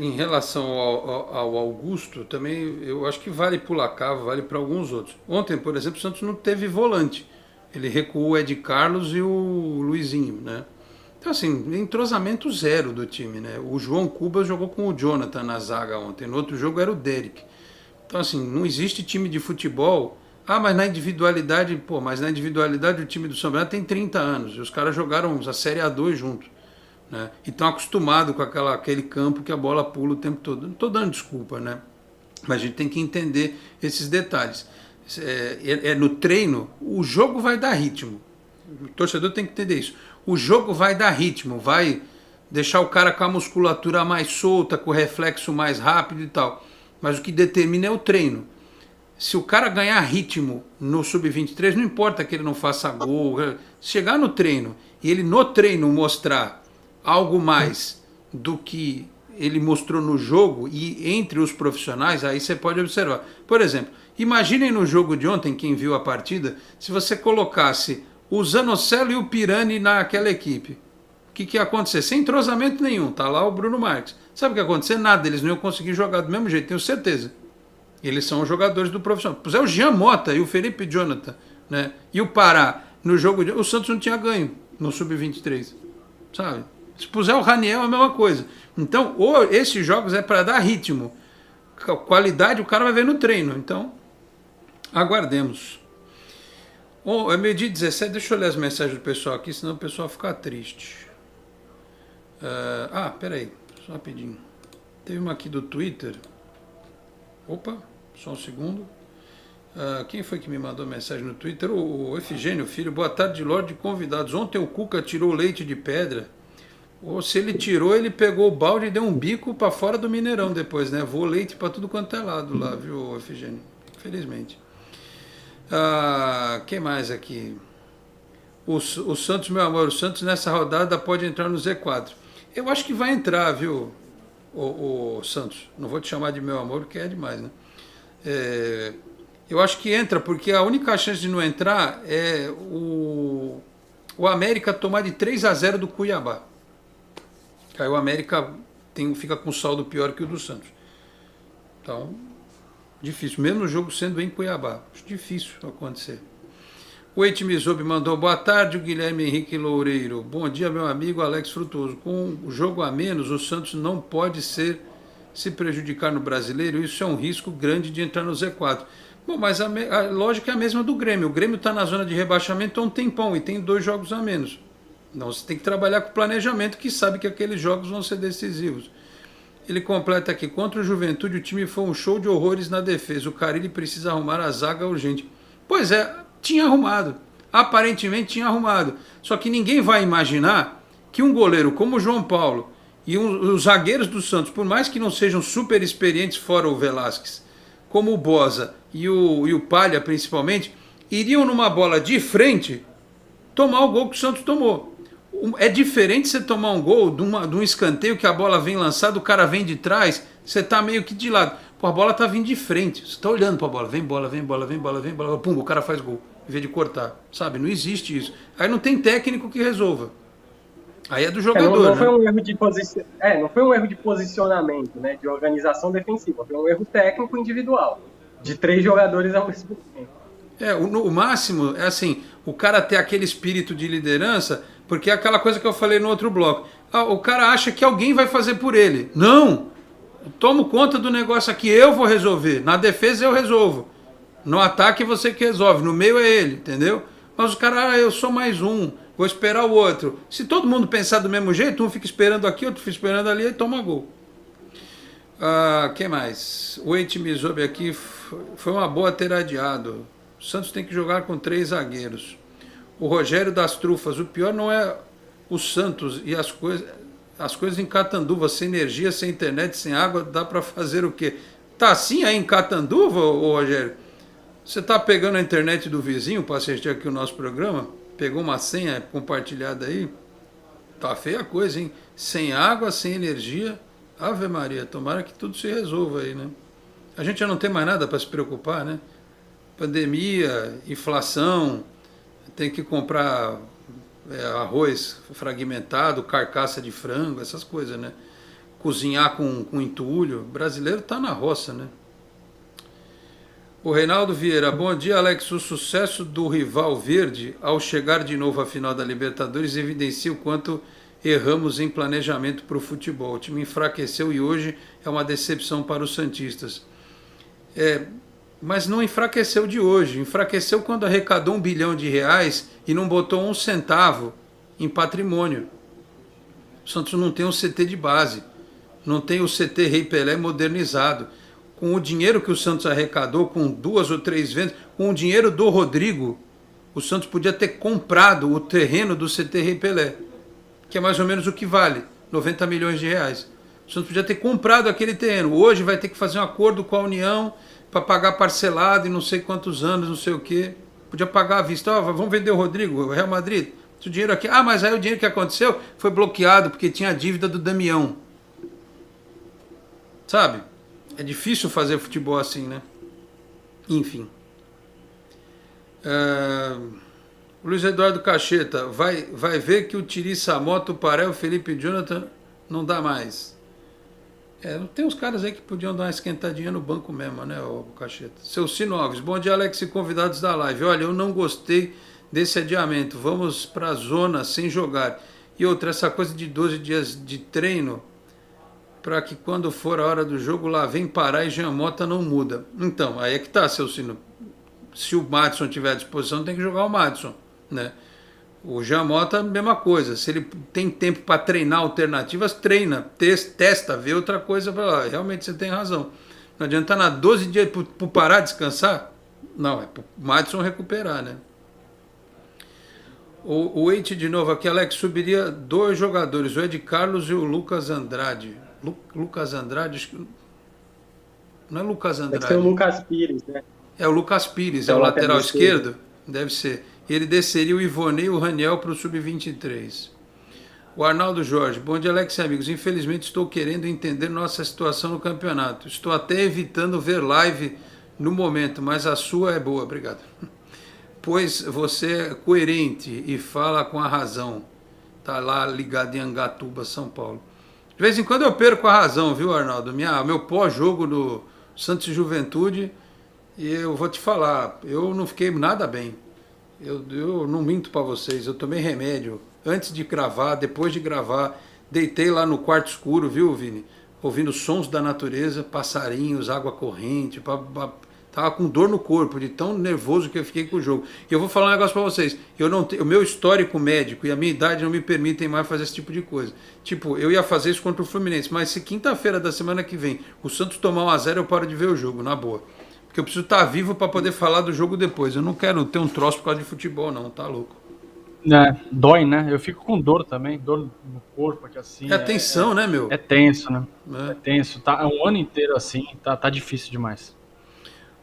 Em relação ao Augusto, também eu acho que vale para o Lacava, vale para alguns outros. Ontem, por exemplo, o Santos não teve volante. Ele recuou o Ed Carlos e o Luizinho, né? Então, assim, entrosamento zero do time, né? O João Cuba jogou com o Jonathan na zaga ontem. No outro jogo era o Derek. Então, assim, não existe time de futebol. Mas na individualidade, o time do São Bernardo tem 30 anos. E os caras jogaram a Série A2 junto. né? E estão acostumados com aquele campo que a bola pula o tempo todo. Não estou dando desculpa, né? Mas a gente tem que entender esses detalhes. No treino, o jogo vai dar ritmo. O torcedor tem que entender isso. O jogo vai dar ritmo, vai deixar o cara com a musculatura mais solta, com o reflexo mais rápido e tal. Mas o que determina é o treino. Se o cara ganhar ritmo no Sub-23, não importa que ele não faça gol. Chegar no treino e ele no treino mostrar algo mais do que ele mostrou no jogo e entre os profissionais, aí você pode observar. Por exemplo, imaginem no jogo de ontem, quem viu a partida, se você colocasse o Zanocelo e o Pirani naquela equipe. O que ia acontecer? Sem entrosamento nenhum, tá lá o Bruno Marques. Sabe o que ia acontecer? Nada, eles não iam conseguir jogar do mesmo jeito, tenho certeza. Eles são os jogadores do profissional. Pois é, o Jean Mota e o Felipe Jonathan, né? E o Pará, no jogo de... O Santos não tinha ganho no Sub-23, sabe? Se puser o Raniel, é a mesma coisa. Então, esses jogos é para dar ritmo. Qualidade o cara vai ver no treino. Então, aguardemos. É meio-dia 17, deixa eu ler as mensagens do pessoal aqui, senão o pessoal fica triste. Peraí, só rapidinho. Teve uma aqui do Twitter. Opa, só um segundo. Quem foi que me mandou mensagem no Twitter? O Efigênio Filho. Boa tarde, Lorde convidados. Ontem o Cuca tirou leite de pedra. Ou se ele tirou, ele pegou o balde e deu um bico para fora do Mineirão depois, né? Voou leite para tudo quanto é lado lá, viu, Efigênio? Infelizmente. Quem mais aqui? O Santos, meu amor, o Santos nessa rodada pode entrar no Z4. Eu acho que vai entrar, viu, o Santos. Não vou te chamar de meu amor, porque é demais, né? Eu acho que entra, porque a única chance de não entrar é o América tomar de 3-0 do Cuiabá. Aí o América fica com um saldo pior que o do Santos. Então, difícil. Mesmo o jogo sendo em Cuiabá. Acho difícil acontecer. O Eitmizobi mandou boa tarde, o Guilherme Henrique Loureiro. Bom dia, meu amigo Alex Frutuoso. Com o jogo a menos, o Santos não pode se prejudicar no Brasileiro. Isso é um risco grande de entrar no Z4. Bom, mas a lógica é a mesma do Grêmio. O Grêmio está na zona de rebaixamento há um tempão e tem 2 jogos a menos. Então você tem que trabalhar com planejamento, que sabe que aqueles jogos vão ser decisivos. Ele completa aqui, contra o Juventude o time foi um show de horrores na defesa. O Carille precisa arrumar a zaga urgente. Pois é, tinha arrumado. Aparentemente tinha arrumado. Só que ninguém vai imaginar que um goleiro como o João Paulo e os zagueiros do Santos, por mais que não sejam super experientes fora o Velasquez, como o Boza e o Palha principalmente, iriam numa bola de frente tomar o gol que o Santos tomou. É diferente você tomar um gol de um escanteio que a bola vem lançada, o cara vem de trás, você está meio que de lado. Pô, a bola está vindo de frente, você está olhando para a bola, vem bola, vem bola, vem bola, vem bola, pum, o cara faz gol, em vez de cortar, sabe? Não existe isso. Aí não tem técnico que resolva. Aí é do jogador. Não foi um erro de não foi um erro de posicionamento, né, de organização defensiva, foi um erro técnico individual, de 3 jogadores ao mesmo tempo. O máximo é assim, o cara ter aquele espírito de liderança, porque é aquela coisa que eu falei no outro bloco. O cara acha que alguém vai fazer por ele. Não! Eu tomo conta do negócio aqui, eu vou resolver. Na defesa eu resolvo. No ataque você que resolve, no meio é ele, entendeu? Mas o cara, eu sou mais um, vou esperar o outro. Se todo mundo pensar do mesmo jeito, um fica esperando aqui, outro fica esperando ali e toma gol. Quem mais? O Eitmizobi aqui, foi uma boa ter adiado. O Santos tem que jogar com 3 zagueiros. O Rogério das Trufas, o pior não é o Santos e as coisas em Catanduva, sem energia, sem internet, sem água, dá para fazer o quê? Tá assim aí em Catanduva, ô Rogério? Você tá pegando a internet do vizinho para assistir aqui o nosso programa? Pegou uma senha compartilhada aí? Tá feia a coisa, hein? Sem água, sem energia. Ave Maria, tomara que tudo se resolva aí, né? A gente já não tem mais nada para se preocupar, né? Pandemia, inflação, tem que comprar arroz fragmentado, carcaça de frango, essas coisas, né? Cozinhar com entulho. O brasileiro está na roça, né? O Reinaldo Vieira, bom dia, Alex. O sucesso do rival verde ao chegar de novo à final da Libertadores evidencia o quanto erramos em planejamento para o futebol. O time enfraqueceu e hoje é uma decepção para os santistas. Mas não enfraqueceu de hoje, enfraqueceu quando arrecadou R$1 bilhão e não botou 1 centavo em patrimônio. O Santos não tem um CT de base, não tem o CT Rei Pelé modernizado. Com o dinheiro que o Santos arrecadou, com 2 ou 3 vendas, com o dinheiro do Rodrigo, o Santos podia ter comprado o terreno do CT Rei Pelé, que é mais ou menos o que vale, 90 milhões de reais. O Santos podia ter comprado aquele terreno. Hoje vai ter que fazer um acordo com a União para pagar parcelado em não sei quantos anos, não sei o quê. Podia pagar à vista. Vamos vender o Rodrigo, o Real Madrid. O dinheiro aqui. Mas aí o dinheiro que aconteceu foi bloqueado porque tinha a dívida do Damião. Sabe? É difícil fazer futebol assim, né? Enfim. Luiz Eduardo Cacheta. Vai ver que o Tiri Samoto, o Paré, o Felipe Jonathan não dá mais. Tem uns caras aí que podiam dar uma esquentadinha no banco mesmo, né, o Cacheta. Seu Cino Alves, bom dia, Alex e convidados da live. Olha, eu não gostei desse adiamento. Vamos para a zona sem jogar. E outra, essa coisa de 12 dias de treino, para que quando for a hora do jogo, lá vem Pará e Jean Mota não muda. Então, aí é que tá, seu Cino. Se o Madison tiver à disposição, tem que jogar o Madison, né? O Jean Mota, mesma coisa. Se ele tem tempo para treinar alternativas, treina, testa, vê outra coisa para lá. Realmente você tem razão. Não adianta nada. 12 dias para o Pará descansar? Não, é para o Madison recuperar, né? O Eite de novo aqui, Alex, subiria 2 jogadores, o Ed Carlos e o Lucas Andrade. Lucas Andrade? Não é Lucas Andrade. Deve ser o Lucas Pires, né? É o Lucas Pires, é o lateral esquerdo? Deve ser. Ele desceria o Ivonei e o Raniel para o Sub-23. O Arnaldo Jorge. Bom dia, Alex e amigos. Infelizmente estou querendo entender nossa situação no campeonato. Estou até evitando ver live no momento, mas a sua é boa. Obrigado. Pois você é coerente e fala com a razão. Está lá ligado em Angatuba, São Paulo. De vez em quando eu perco a razão, viu, Arnaldo? Meu pós-jogo do Santos e Juventude, e eu vou te falar, eu não fiquei nada bem. Eu não minto para vocês, eu tomei remédio antes de gravar, depois de gravar, deitei lá no quarto escuro, viu, Vini? Ouvindo sons da natureza, passarinhos, água corrente, tava com dor no corpo, de tão nervoso que eu fiquei com o jogo. E eu vou falar um negócio para vocês, o meu histórico médico e a minha idade não me permitem mais fazer esse tipo de coisa. Tipo, eu ia fazer isso contra o Fluminense, mas se quinta-feira da semana que vem o Santos tomar 1-0, eu paro de ver o jogo, na boa. Porque eu preciso estar vivo para poder falar do jogo depois. Eu não quero ter um troço por causa de futebol, não, tá louco. Dói, né? Eu fico com dor também, dor no corpo aqui assim. É tensão, né, meu? É tenso, né? É tenso. Tá um ano inteiro assim, tá difícil demais.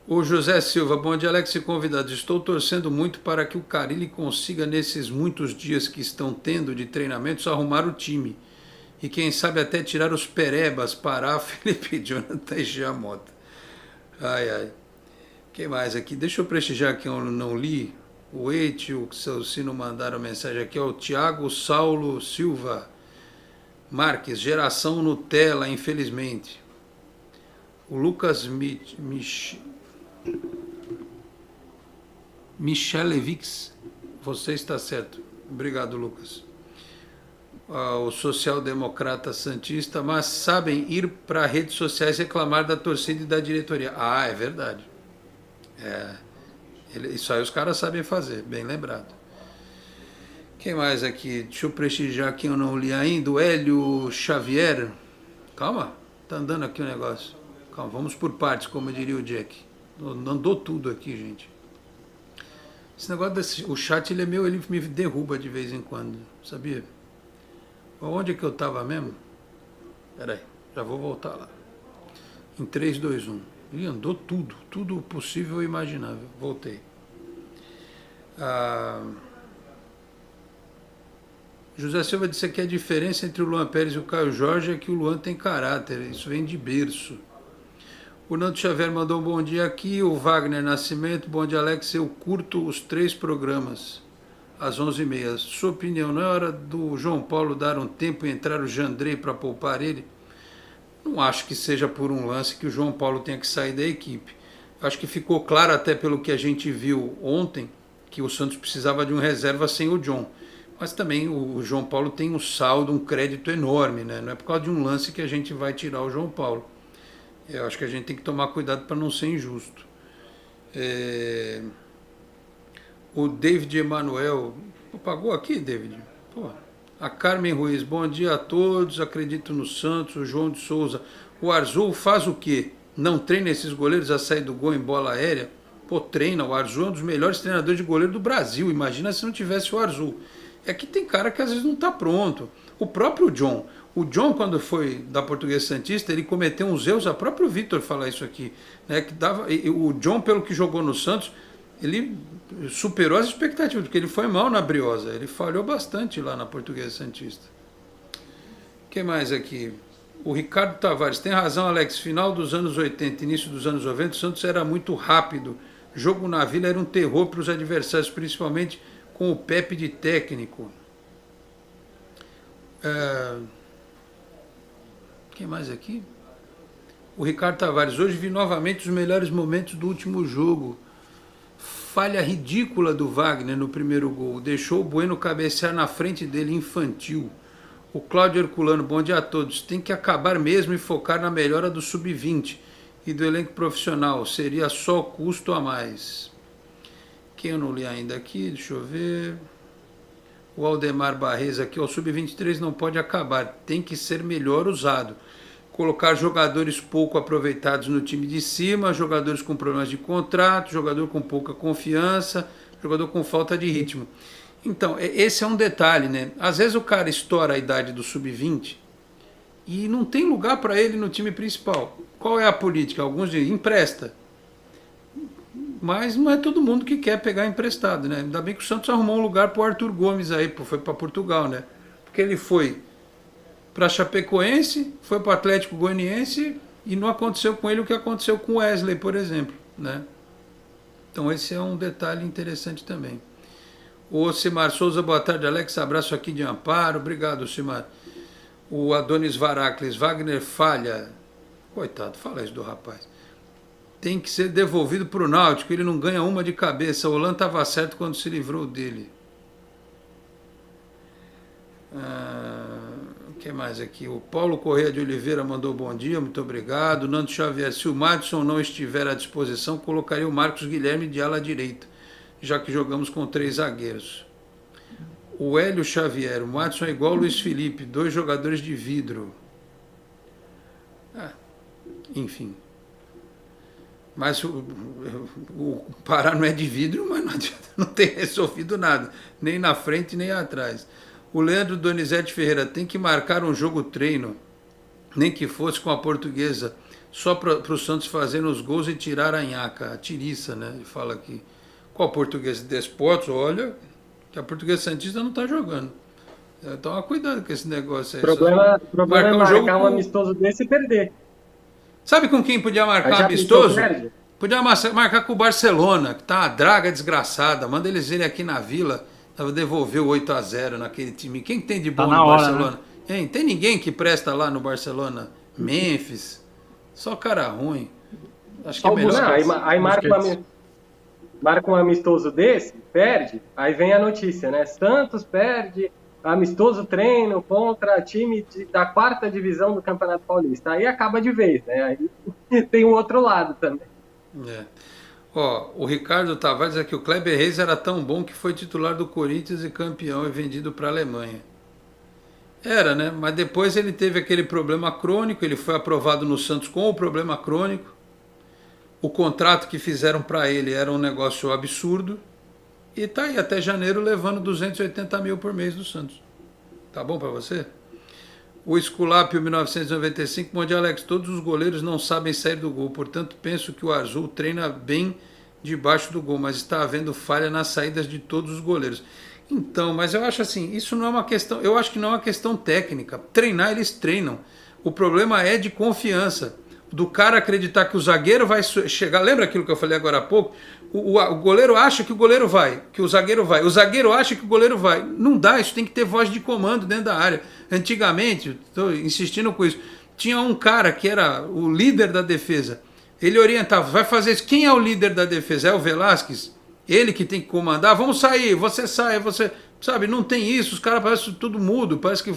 O José Silva, bom dia, Alex e convidados. Estou torcendo muito para que o Carille consiga, nesses muitos dias que estão tendo de treinamentos, arrumar o time. E quem sabe até tirar os perebas, Pará, Felipe Jonathan e Jean Mota. Ai. Quem mais aqui? Deixa eu prestigiar quem eu não li. O Eite, o seu Sino mandaram mensagem aqui. O Tiago Saulo Silva Marques, geração Nutella, infelizmente. O Lucas Michelevix, você está certo. Obrigado, Lucas. O social-democrata santista, mas sabem ir para redes sociais reclamar da torcida e da diretoria. É verdade. Isso aí os caras sabem fazer, bem lembrado. Quem mais aqui? Deixa eu prestigiar quem eu não li ainda. O Hélio Xavier. Calma, tá andando aqui o negócio. Calma, vamos por partes, como diria o Jack. Andou tudo aqui, gente. Esse negócio o chat, ele me derruba de vez em quando, sabia? Onde é que eu estava mesmo? Peraí, já vou voltar lá. Em 3, 2, 1. E andou tudo possível e imaginável. Voltei. José Silva disse que a diferença entre o Luan Pérez e o Caio Jorge é que o Luan tem caráter. Isso vem de berço. O Nando Xavier mandou um bom dia aqui. O Wagner Nascimento, bom dia, Alex. Eu curto os 3 programas. Às 11h30. Sua opinião, não é hora do João Paulo dar um tempo e entrar o Jandrei para poupar ele? Não acho que seja por um lance que o João Paulo tenha que sair da equipe. Acho que ficou claro até pelo que a gente viu ontem que o Santos precisava de um reserva sem o John. Mas também o João Paulo tem um saldo, um crédito enorme, né? Não é por causa de um lance que a gente vai tirar o João Paulo. Eu acho que a gente tem que tomar cuidado para não ser injusto. O David Emanuel, pagou aqui, David? Pô, A Carmen Ruiz, bom dia a todos, acredito no Santos. O João de Souza, o Arzu faz o quê? Não treina esses goleiros a sair do gol em bola aérea? Pô, treina, o Arzu é um dos melhores treinadores de goleiro do Brasil, imagina se não tivesse o Arzu. É que tem cara que às vezes não está pronto. O próprio John, quando foi da Portuguesa Santista, ele cometeu uns erros, a próprio Vitor fala isso aqui, né, que o John, pelo que jogou no Santos, ele superou as expectativas, porque ele foi mal na Briosa, ele falhou bastante lá na Portuguesa Santista. O que mais aqui? O Ricardo Tavares, tem razão, Alex, final dos anos 80, início dos anos 90, o Santos era muito rápido, jogo na Vila era um terror para os adversários, principalmente com o Pepe de técnico. Quem mais aqui? O Ricardo Tavares, hoje vi novamente os melhores momentos do último jogo. Falha ridícula do Wagner no primeiro gol, deixou o Bueno cabecear na frente dele, infantil. O Cláudio Herculano, bom dia a todos, tem que acabar mesmo e focar na melhora do sub-20 e do elenco profissional, seria só custo a mais. Quem eu não li ainda aqui, deixa eu ver... O Aldemar Barreza aqui, o sub-23 não pode acabar, tem que ser melhor usado. Colocar jogadores pouco aproveitados no time de cima, jogadores com problemas de contrato, jogador com pouca confiança, jogador com falta de ritmo. Então, esse é um detalhe, né? Às vezes o cara estoura a idade do sub-20 e não tem lugar para ele no time principal. Qual é a política? Alguns dizem, empresta. Mas não é todo mundo que quer pegar emprestado, né? Ainda bem que o Santos arrumou um lugar para o Arthur Gomes aí, foi para Portugal, né? Porque ele foi para Chapecoense, foi para o Atlético Goianiense e não aconteceu com ele o que aconteceu com o Wesley, por exemplo, né? Então esse é um detalhe interessante também. O Simar Souza, boa tarde, Alex, abraço aqui de Amparo, obrigado, Simar. O Adonis Varacles, Wagner falha, coitado, fala isso do rapaz. Tem que ser devolvido para o Náutico, ele não ganha uma de cabeça. O Olan estava certo quando se livrou dele. O que mais aqui? O Paulo Correia de Oliveira mandou bom dia, muito obrigado. O Nando Xavier, se o Madison não estiver à disposição, colocaria o Marcos Guilherme de ala direita, já que jogamos com 3 zagueiros. O Hélio Xavier, o Madison é igual o Luiz Felipe, 2 jogadores de vidro. Enfim. Mas o Pará não é de vidro, mas não adianta, não tem resolvido nada, nem na frente nem atrás. O Leandro Donizete Ferreira, tem que marcar um jogo treino, nem que fosse com a Portuguesa, só para o Santos fazer os gols e tirar a nhaca, a tiriça, né? Ele fala aqui. Qual Portuguesa? Desportos? Olha, que a Portuguesa Santista não está jogando. Toma cuidado com esse negócio aí. O problema é marcar um com... amistoso desse e perder. Sabe com quem podia marcar amistoso? Podia marcar com o Barcelona, que tá uma draga desgraçada. Manda eles irem aqui na Vila, devolver o 8-0 naquele time. Quem que tem de bom no Barcelona? Né? Tem ninguém que presta lá no Barcelona? Memphis. Só cara ruim. Acho que é melhor. Aí marca um amistoso desse, perde, aí vem a notícia, né? Santos perde amistoso treino contra time da 4ª divisão do Campeonato Paulista. Aí acaba de vez, né? Aí tem um outro lado também. O Ricardo Tavares aqui, o Kleber Reis era tão bom que foi titular do Corinthians e campeão e vendido para a Alemanha. Era, né? Mas depois ele teve aquele problema crônico, ele foi aprovado no Santos com o problema crônico. O contrato que fizeram para ele era um negócio absurdo. E tá aí até janeiro levando 280 mil por mês do Santos. Tá bom para você? O Esculápio 1995, bom dia, Alex. Todos os goleiros não sabem sair do gol, portanto penso que o Azul treina bem debaixo do gol, mas está havendo falha nas saídas de todos os goleiros. Então, mas eu acho assim, isso não é uma questão, eu acho que não é uma questão técnica. Treinar, eles treinam. O problema é de confiança. Do cara acreditar que o zagueiro vai chegar. Lembra aquilo que eu falei agora há pouco? O goleiro acha que o goleiro vai, que o zagueiro vai. O zagueiro acha que o goleiro vai. Não dá, isso tem que ter voz de comando dentro da área. Antigamente, estou insistindo com isso, tinha um cara que era o líder da defesa. Ele orientava, vai fazer isso. Quem é o líder da defesa? É o Velasquez? Ele que tem que comandar. Vamos sair, você sai, você... Sabe, não tem isso. Os caras parecem tudo mudo, parece que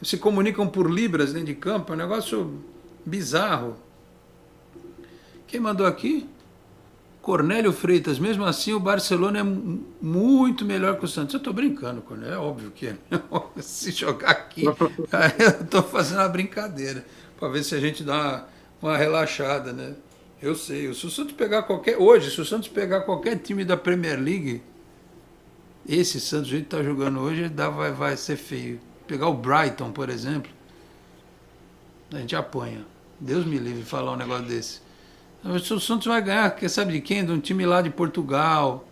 se comunicam por libras dentro de campo. É um negócio bizarro. Quem mandou aqui? Cornélio Freitas, mesmo assim o Barcelona é muito melhor que o Santos. Eu tô brincando, Cornélio, é óbvio que é. Se jogar aqui, aí eu tô fazendo uma brincadeira, para ver se a gente dá uma relaxada, né? Eu sei, se o Santos pegar se o Santos pegar qualquer time da Premier League, esse Santos, do jeito que tá jogando hoje, vai ser feio. Pegar o Brighton, por exemplo, a gente apanha. Deus me livre de falar um negócio desse. O Santos vai ganhar, sabe de quem? De um time lá de Portugal,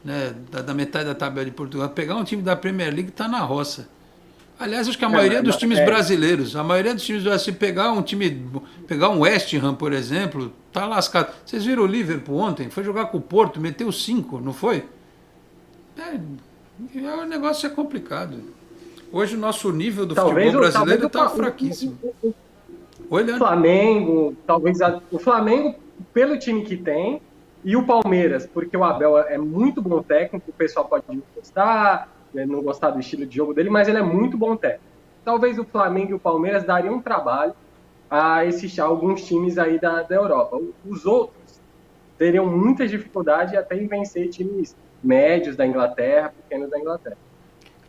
né? Da metade da tabela de Portugal. Pegar um time da Premier League tá na roça. Aliás, acho que a maioria dos times brasileiros, se pegar um West Ham, por exemplo, tá lascado. Vocês viram o Liverpool ontem? Foi jogar com o Porto, meteu 5, não foi? O negócio é complicado. Hoje o nosso nível do futebol brasileiro está fraquíssimo. O Flamengo, o Flamengo, pelo time que tem, e o Palmeiras, porque o Abel é muito bom técnico, o pessoal pode não gostar do estilo de jogo dele, mas ele é muito bom técnico. Talvez o Flamengo e o Palmeiras dariam um trabalho a alguns times aí da Europa. Os outros teriam muitas dificuldades até em vencer times médios da Inglaterra, pequenos da Inglaterra.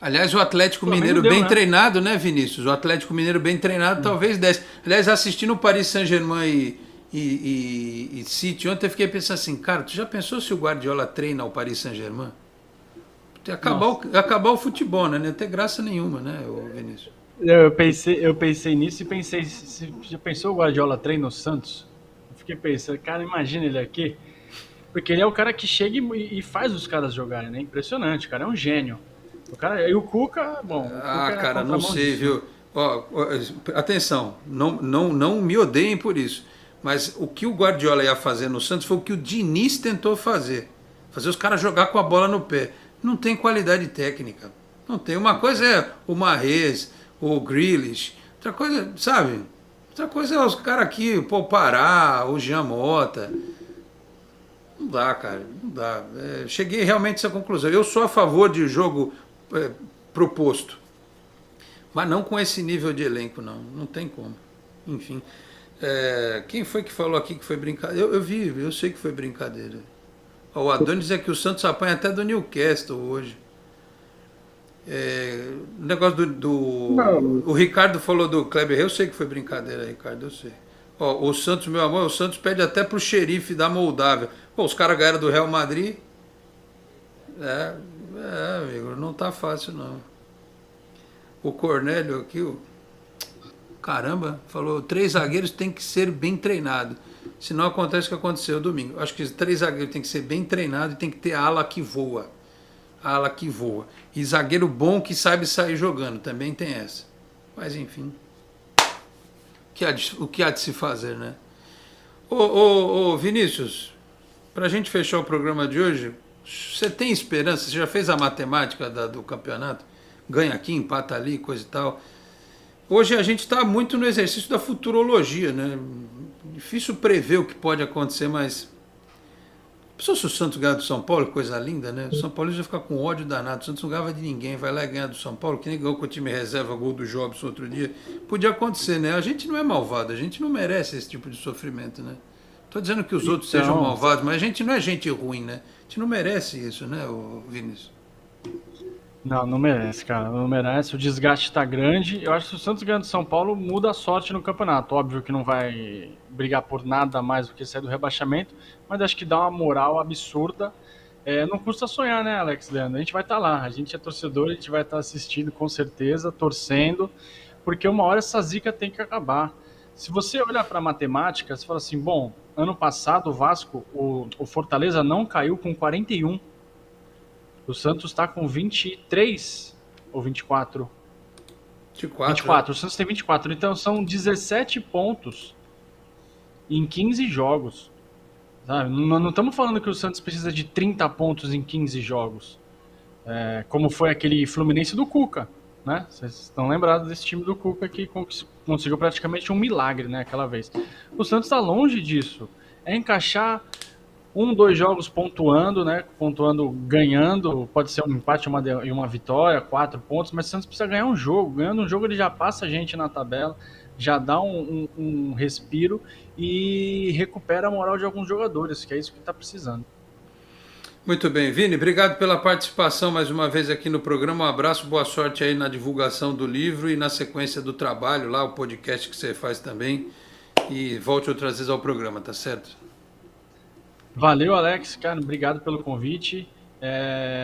Aliás, o Atlético Mineiro bem treinado, né, Vinícius? O Atlético Mineiro bem treinado talvez desse. Aliás, assistindo o Paris Saint-Germain e City, ontem eu fiquei pensando assim, cara, tu já pensou se o Guardiola treina o Paris Saint-Germain? Acabar o futebol, né? Não ia ter graça nenhuma, né, Vinícius? Eu pensei nisso e pensei, já pensou o Guardiola treina o Santos? Eu fiquei pensando, cara, imagina ele aqui, porque ele é o cara que chega e faz os caras jogarem, né? Impressionante, o cara é um gênio. E o Cuca, bom... Cara, não sei, viu? Atenção, não me odeiem por isso, mas o que o Guardiola ia fazer no Santos foi o que o Diniz tentou fazer os caras jogar com a bola no pé. Não tem qualidade técnica, não tem. Uma coisa é o Mahrez, o Grealish, outra coisa, sabe? Outra coisa é os caras aqui, o Pará, o Jean Mota. Não dá, cara, não dá. Cheguei realmente a essa conclusão. Eu sou a favor de jogo proposto, mas não com esse nível de elenco, não tem como. Enfim, quem foi que falou aqui que foi brincadeira? Eu sei que foi brincadeira. O Adonis é que o Santos apanha até do Newcastle hoje. O negócio o Ricardo falou do Kleber, eu sei que foi brincadeira, Ricardo, eu sei. O Santos, meu amor, o Santos pede até pro xerife da Moldávia. Os caras ganharam do Real Madrid. Amigo, não tá fácil não. O Cornélio aqui, caramba, falou, 3 zagueiros tem que ser bem treinados. Senão acontece o que aconteceu domingo. Acho que 3 zagueiros tem que ser bem treinados e tem que ter ala que voa. Ala que voa. E zagueiro bom que sabe sair jogando, também tem essa. Mas enfim, o que há de se fazer, né? Ô Vinícius, pra gente fechar o programa de hoje, você tem esperança? Você já fez a matemática do campeonato? Ganha aqui, empata ali, coisa e tal. Hoje a gente está muito no exercício da futurologia, né? Difícil prever o que pode acontecer, mas... Pensou se o Santos ganhar do São Paulo? Coisa linda, né? O São Paulo vai ficar com ódio danado. O Santos não ganhava de ninguém, vai lá e ganhar do São Paulo, que nem ganhou com o time reserva, gol do Jobson outro dia. Podia acontecer, né? A gente não é malvado, a gente não merece esse tipo de sofrimento, né? Estou dizendo que os outros sejam malvados, mas a gente não é gente ruim, né? A gente não merece isso, né, Vinícius? Não merece, cara. Não merece. O desgaste está grande. Eu acho que se o Santos ganhar do São Paulo, muda a sorte no campeonato. Óbvio que não vai brigar por nada mais do que sair do rebaixamento, mas acho que dá uma moral absurda. Não custa sonhar, né, Alex Leandro? A gente vai estar lá. A gente é torcedor, a gente vai estar assistindo com certeza, torcendo, porque uma hora essa zica tem que acabar. Se você olhar para a matemática, você fala assim, bom, ano passado o Vasco, o Fortaleza não caiu com 41. O Santos está com 23 ou 24? 24. O Santos tem 24. Então são 17 pontos em 15 jogos. Sabe? Não estamos falando que o Santos precisa de 30 pontos em 15 jogos. Como foi aquele Fluminense do Cuca. Né? Vocês estão lembrados desse time do Cuca que conseguiu praticamente um milagre, né, aquela vez. O Santos está longe disso. É encaixar 2 jogos pontuando, né? Pontuando, ganhando, pode ser um empate e uma vitória, 4 pontos, mas o Santos precisa ganhar um jogo. Ganhando um jogo ele já passa a gente na tabela. já dá um respiro e recupera a moral de alguns jogadores, que é isso que está precisando. Muito bem, Vini, obrigado pela participação mais uma vez aqui no programa. Um abraço, boa sorte aí na divulgação do livro e na sequência do trabalho lá, o podcast que você faz também. E volte outras vezes ao programa, tá certo? Valeu, Alex, cara, obrigado pelo convite.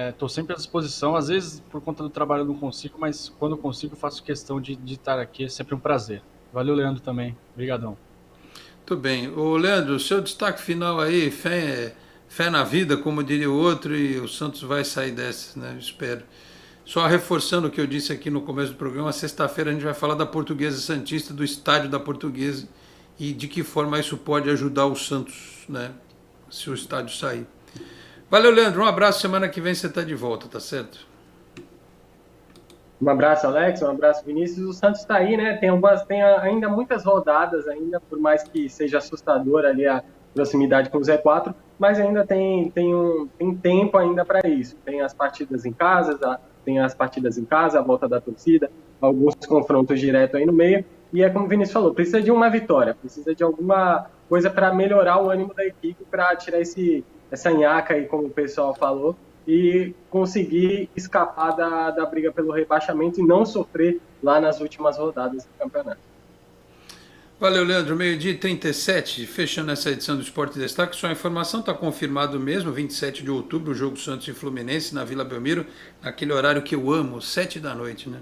Estou sempre à disposição. Às vezes, por conta do trabalho, eu não consigo, mas quando eu consigo, faço questão de estar aqui. É sempre um prazer. Valeu, Leandro, também. Obrigadão. Muito bem. Ô, Leandro, o seu destaque final aí, fé na vida, como diria o outro, e o Santos vai sair dessa, né? Eu espero. Só reforçando o que eu disse aqui no começo do programa, sexta-feira a gente vai falar da Portuguesa Santista, do estádio da Portuguesa, e de que forma isso pode ajudar o Santos, né? Se o estádio sair. Valeu, Leandro. Um abraço. Semana que vem você está de volta, tá certo? Um abraço, Alex. Um abraço, Vinícius. O Santos está aí, né? Tem ainda muitas rodadas, ainda, por mais que seja assustador ali a proximidade com o Z4, mas ainda tem tempo ainda para isso. Tem as partidas em casa, a volta da torcida, alguns confrontos diretos aí no meio. E é como o Vinícius falou, precisa de uma vitória, precisa de alguma coisa para melhorar o ânimo da equipe, para tirar essa nhaca aí, como o pessoal falou, e conseguir escapar da briga pelo rebaixamento e não sofrer lá nas últimas rodadas do campeonato. Valeu, Leandro. 12h37, fechando essa edição do Esporte em Destaque. Só a informação está confirmado mesmo, 27 de outubro, o jogo Santos e Fluminense na Vila Belmiro, naquele horário que eu amo, 7 da noite, né?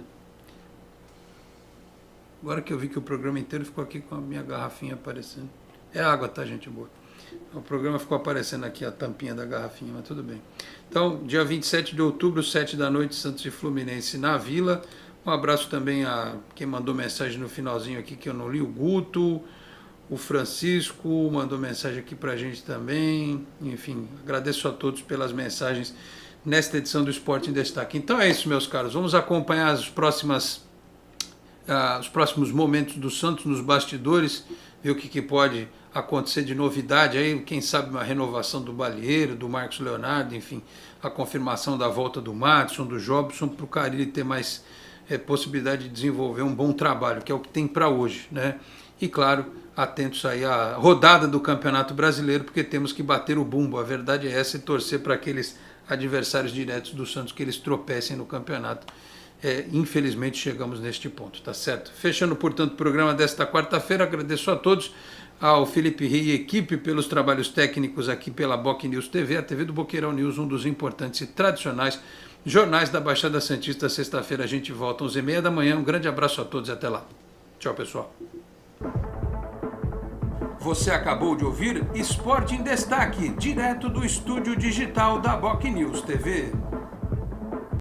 Agora que eu vi que o programa inteiro ficou aqui com a minha garrafinha aparecendo. É água, tá, gente boa? O programa ficou aparecendo aqui a tampinha da garrafinha, mas tudo bem. Então, dia 27 de outubro, 7 da noite, Santos e Fluminense na Vila. Um abraço também a quem mandou mensagem no finalzinho aqui, que eu não li, o Guto, o Francisco, mandou mensagem aqui pra gente também. Enfim, agradeço a todos pelas mensagens nesta edição do Esporte em Destaque. Então é isso, meus caros. Vamos acompanhar os próximos momentos do Santos nos bastidores, ver o que pode acontecer de novidade aí, quem sabe uma renovação do Balieiro, do Marcos Leonardo, enfim, a confirmação da volta do Madison, do Jobson, para o Carille ter mais possibilidade de desenvolver um bom trabalho, que é o que tem para hoje, né? E claro, atentos aí à rodada do Campeonato Brasileiro, porque temos que bater o bumbo, a verdade é essa, e torcer para aqueles adversários diretos do Santos que eles tropecem no campeonato. Infelizmente chegamos neste ponto, tá certo? Fechando, portanto, o programa desta quarta-feira, agradeço a todos, ao Felipe Rey e equipe pelos trabalhos técnicos aqui pela Boc News TV, a TV do Boqueirão News, um dos importantes e tradicionais jornais da Baixada Santista. Sexta-feira a gente volta às 11h30 da manhã. Um grande abraço a todos e até lá. Tchau, pessoal. Você acabou de ouvir Esporte em Destaque, direto do estúdio digital da Boc News TV.